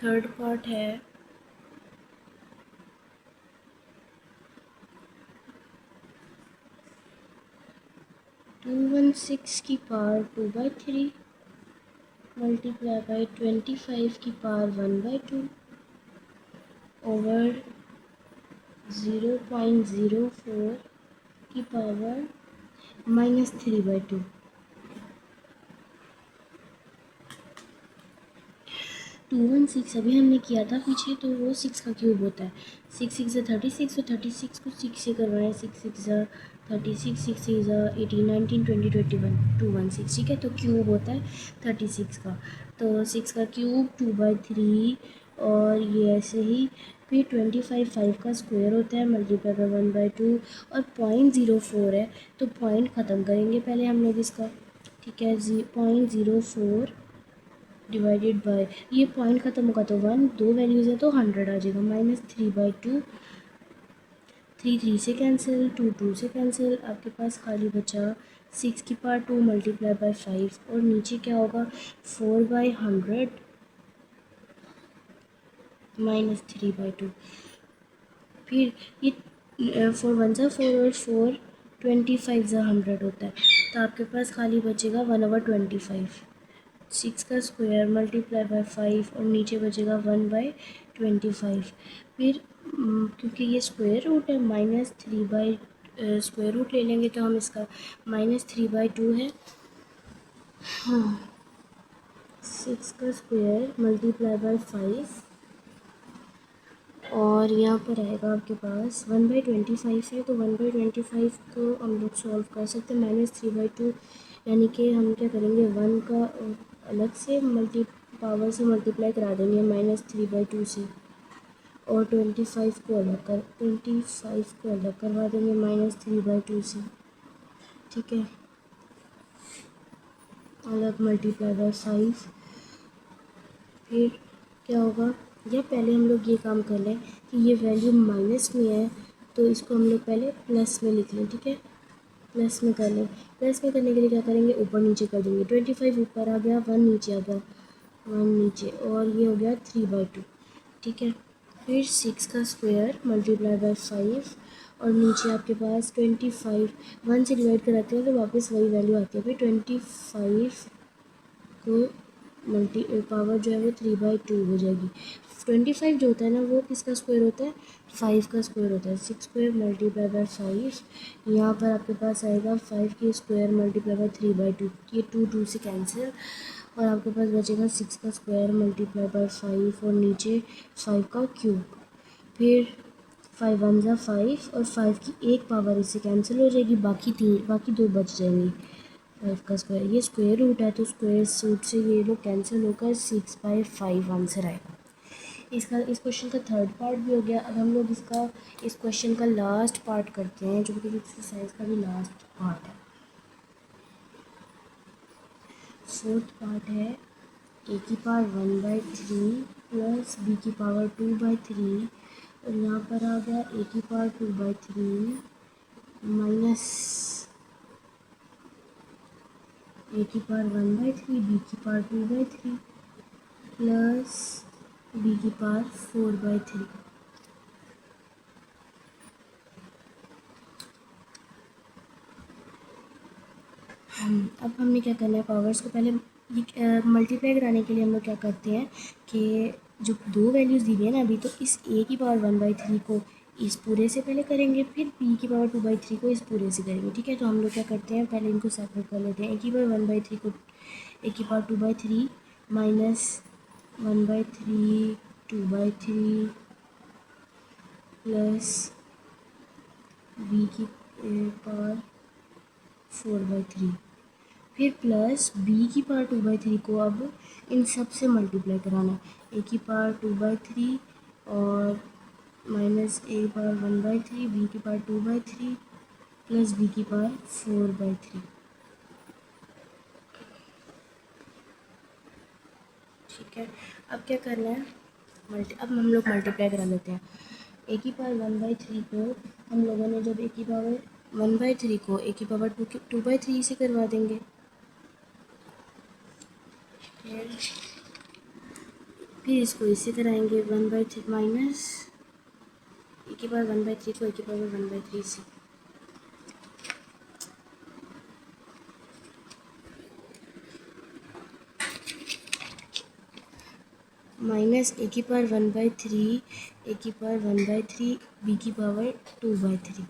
थर्ड पार्ट है 216 की पावर 2/3 मल्टीप्लाई बाई 25 की पावर 1/2 ओवर 0.04 की पावर -3/2। 216 अभी हमने किया था पीछे, तो वो 6 का क्यूब होता है। 6 6 ज़ा 36, और 36 को 6 से करवाएं, 6 6 ज़ा 36, 6 6 ज़ा 18 19 20 21 216। ठीक है, तो क्यूब होता है 36 का, तो 6 का क्यूब 2/3, और ये ऐसे ही। फिर 25 5 का स्क्वायर होता है मल्टीप्लाई बाई 1/2, और 0.04 है, तो पॉइंट ख़त्म करेंगे पहले हम लोग इसका। ठीक है, 0.04 डिवाइडेड बाय, ये पॉइंट ख़त्म होगा तो 1, 2 वैल्यूज़ है तो 100 आ जाएगा, -3/2, 3 3 से कैंसिल, 2 2 से कैंसिल, आपके पास खाली बचा 6 की पावर 2 मल्टीप्लाई बाई 5, और नीचे क्या होगा 4/100 -3/2। फिर ये 4 1 ज़ा 4 और 4 25 ज़ा 100 होता है, तो आपके पास खाली बचेगा 1/25। 6 का स्क्वायर मल्टीप्लाई बाय 5 और नीचे बचेगा 1/25। फिर क्योंकि ये स्क्वायर रूट है, -3/, स्क्वायर रूट ले लेंगे तो हम इसका -3/2 है। हाँ, 6 का स्क्वायर मल्टीप्लाई बाय 5 और यहाँ पर आएगा आपके पास 1/25 है, तो 1/25 को हम लोग सॉल्व कर सकते हैं -3/2, यानी कि हम क्या करेंगे 1 का अलग से पावर से मल्टीप्लाई करा देंगे -3/2 से, और 25 को अलग करवा देंगे -3/2 से। ठीक है, अलग मल्टीप्लाई बाय 5। फिर क्या होगा, या पहले हम लोग ये काम कर लें कि ये वैल्यू माइनस में है तो इसको हम लोग पहले प्लस में लिख लें। ठीक है, प्लस में कर लें। प्लस में करने के लिए क्या करेंगे, ऊपर नीचे कर देंगे। 25 ऊपर आ गया, 1 नीचे आ गया, 1 नीचे, और ये हो गया 3/2। ठीक है, फिर 6 का स्क्वायर मल्टीप्लाई बाय 5 और नीचे आपके पास 25, 1 से डिवाइड कराते हैं तो वापस वही वैल्यू आती है। फिर 25 को पावर जो है वो 3/2 हो जाएगी। 25 जो होता है ना वो किसका स्क्वायर होता है, 5 का स्क्वायर होता है। 6 स्क्वायर मल्टीप्लाई बाय 5, यहाँ पर आपके पास आएगा 5 की स्क्वायर मल्टीप्लाई बाय 3/2, ये 2 से कैंसिल, और आपके पास बचेगा 6 का स्क्वायर मल्टीप्लाई बाय 5 और नीचे 5 का क्यूब। फिर 5 1 ज़ा 5 और 5 की एक पावर इससे कैंसिल हो जाएगी, बाकी 2 बच जाएंगी। 5 का स्क्वायर, ये स्क्वायर रूट है तो स्क्वायर रूट से ये लोग कैंसिल होकर 6/5 आंसर आएगा। इस क्वेश्चन का थर्ड पार्ट भी हो गया। अब हम लोग इस क्वेश्चन का लास्ट पार्ट करते हैं, जो कि एक्सरसाइज का भी लास्ट पार्ट है। फोर्थ पार्ट है a की पावर 1/3 प्लस b की पावर 2/3, और यहाँ पर आ गया a की पावर 2/3 माइनस a की पावर 1/3, b की पावर 2/3 प्लस b की पावर 4/3। अब हमने क्या करना है, पावर्स को पहले मल्टीप्लाई कराने के लिए हम लोग क्या करते हैं कि जो 2 वैल्यूज़ दी हुई है ना अभी, तो इस a की पावर 1/3 को इस पूरे से पहले करेंगे, फिर b की पावर 2/3 को इस पूरे से करेंगे। ठीक है, तो हम लोग क्या करते हैं, पहले इनको सेपरेट कर लेते हैं। a की पावर 1/3 को a की पावर 2/3 माइनस 1/3 2/3 प्लस b की पावर 4/3, फिर प्लस b की पावर 2/3 को अब इन सब से मल्टीप्लाई कराना है। a की पावर 2/3 और माइनस a की पावर 1/3, b की पावर 2/3 प्लस b की पावर 4/3। ठीक है, अब क्या करना है, अब हम लोग मल्टीप्लाई करा लेते हैं। a की पावर 1/3 को हम लोगों ने जब a की पावर 1/3 को a की पावर 2/3 से करवा देंगे। फिर इसको इससे कराएंगे 1/3 माइनस ए की पावर 1/3 को ए की पावर 1/3 से, माइनस ए की पावर 1/3 ए की पावर 1/3 बी की पावर 2/3।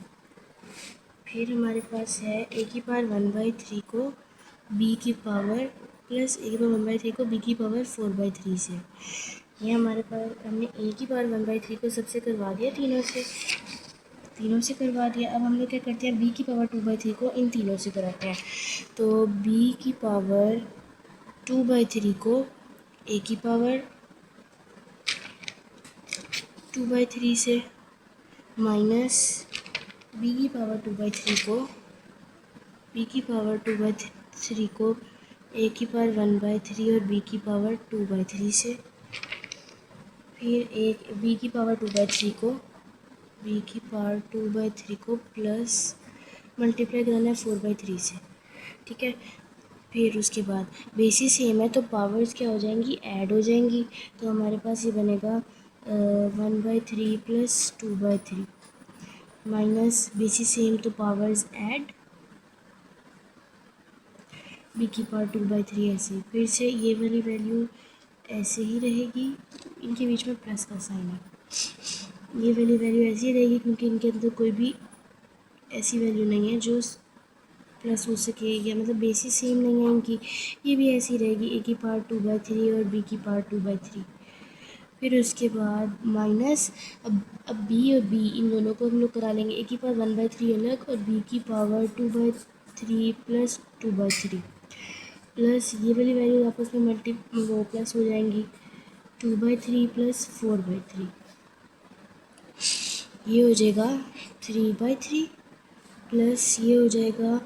फिर हमारे पास है ए की पावर 1/3 को बी की पावर प्लस ए की पावर 1/3 को बी की पावर 4/3 से। ये हमारे पास हमने ए की पावर 1/3 को सबसे करवा दिया, तीनों से करवा दिया। अब हम लोग क्या करते हैं, बी की पावर 2/3 को इन तीनों से कराते हैं। तो बी की पावर 2/3 को ए की पावर 2/3 से माइनस बी की पावर 2/3 को बी की पावर 2/3 को ए की पावर 1/3 और बी की पावर 2/3 से, फिर एक बी की पावर 2/3 को बी की पावर 2/3 को प्लस मल्टीप्लाई कराना है 4/3 से। ठीक है, फिर उसके बाद बेसिस सेम है तो पावर्स क्या हो जाएंगी, ऐड हो जाएंगी। तो हमारे पास ये बनेगा 1/3 प्लस 2/3 माइनस बेसिस सेम तो पावर्स ऐड बी की पावर 2/3 ऐसे, फिर से ये वाली वैल्यू ऐसे ही रहेगी, इनके बीच में प्लस का साइन है। ये वाली वैल्यू ऐसी ही रहेगी क्योंकि इनके अंदर कोई भी ऐसी वैल्यू नहीं है जो प्लस हो सके, या मतलब बेसिस सेम नहीं है इनकी। ये भी ऐसी रहेगी, ए की पावर 2/3 और बी की पावर 2/3। फिर उसके बाद माइनस, अब बी और बी इन दोनों को हम लोग करा लेंगे, ए की पावर 1/3 अलग और बी की पावर 2/3 प्लस 2/3, प्लस ये वाली वैल्यू आपस में वो प्लस हो जाएंगी, 2/3 प्लस 4/3, ये हो जाएगा 3/3, प्लस ये हो जाएगा,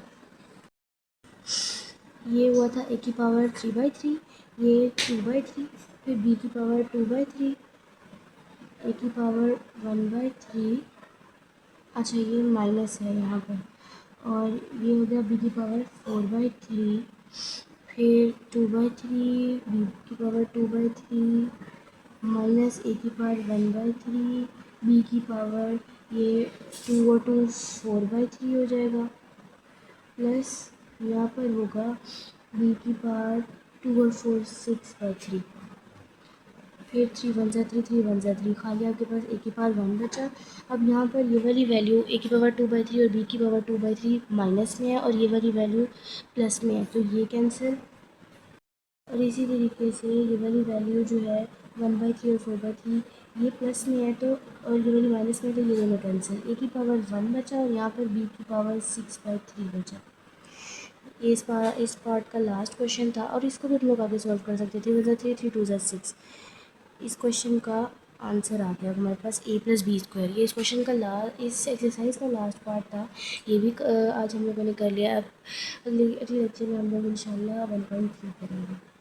ये हुआ था ए की पावर 3/3, ये 2/3, फिर बी की पावर 2/3, ए की पावर 1/3, अच्छा ये माइनस है यहाँ पर, और ये हो गया बी की पावर 4/3, फिर 2/3, बी की पावर 2/3, माइनस ए की पावर 1/3, बी की पावर ये 2 और 2 4/3 हो जाएगा, प्लस यहाँ पर होगा बी की पावर 2 और 4 6/3, फिर 3 1 3 3 1 3, खाली आपके पास ए की पावर 1 बचा। अब यहाँ पर ये वाली वैल्यू ए की पावर 2/3 और बी की पावर 2/3 माइनस में है और ये वाली वैल्यू प्लस में है, तो ये कैंसिल, और इसी तरीके से ये वाली वैल्यू जो है 1/3 और 4/3 ये प्लस में है, तो और ये वाली माइनस में है, तो ये दोनों कैंसिल, ए की पावर 1 बचा और यहाँ पर बी की पावर 6/3 बचा। ये इस पार्ट का लास्ट क्वेश्चन था, और इसको भी हम लोग आगे सॉल्व कर सकते थे, 3 3 3 2 6। इस क्वेश्चन का आंसर आ गया हमारे पास a+b²। ये इस क्वेश्चन का इस एक्सरसाइज का लास्ट पार्ट था। ये भी आज हम लोगों ने कर लिया। अब अगले लेक्चर में हम लोग इंशाल्लाह 1.3 करेंगे।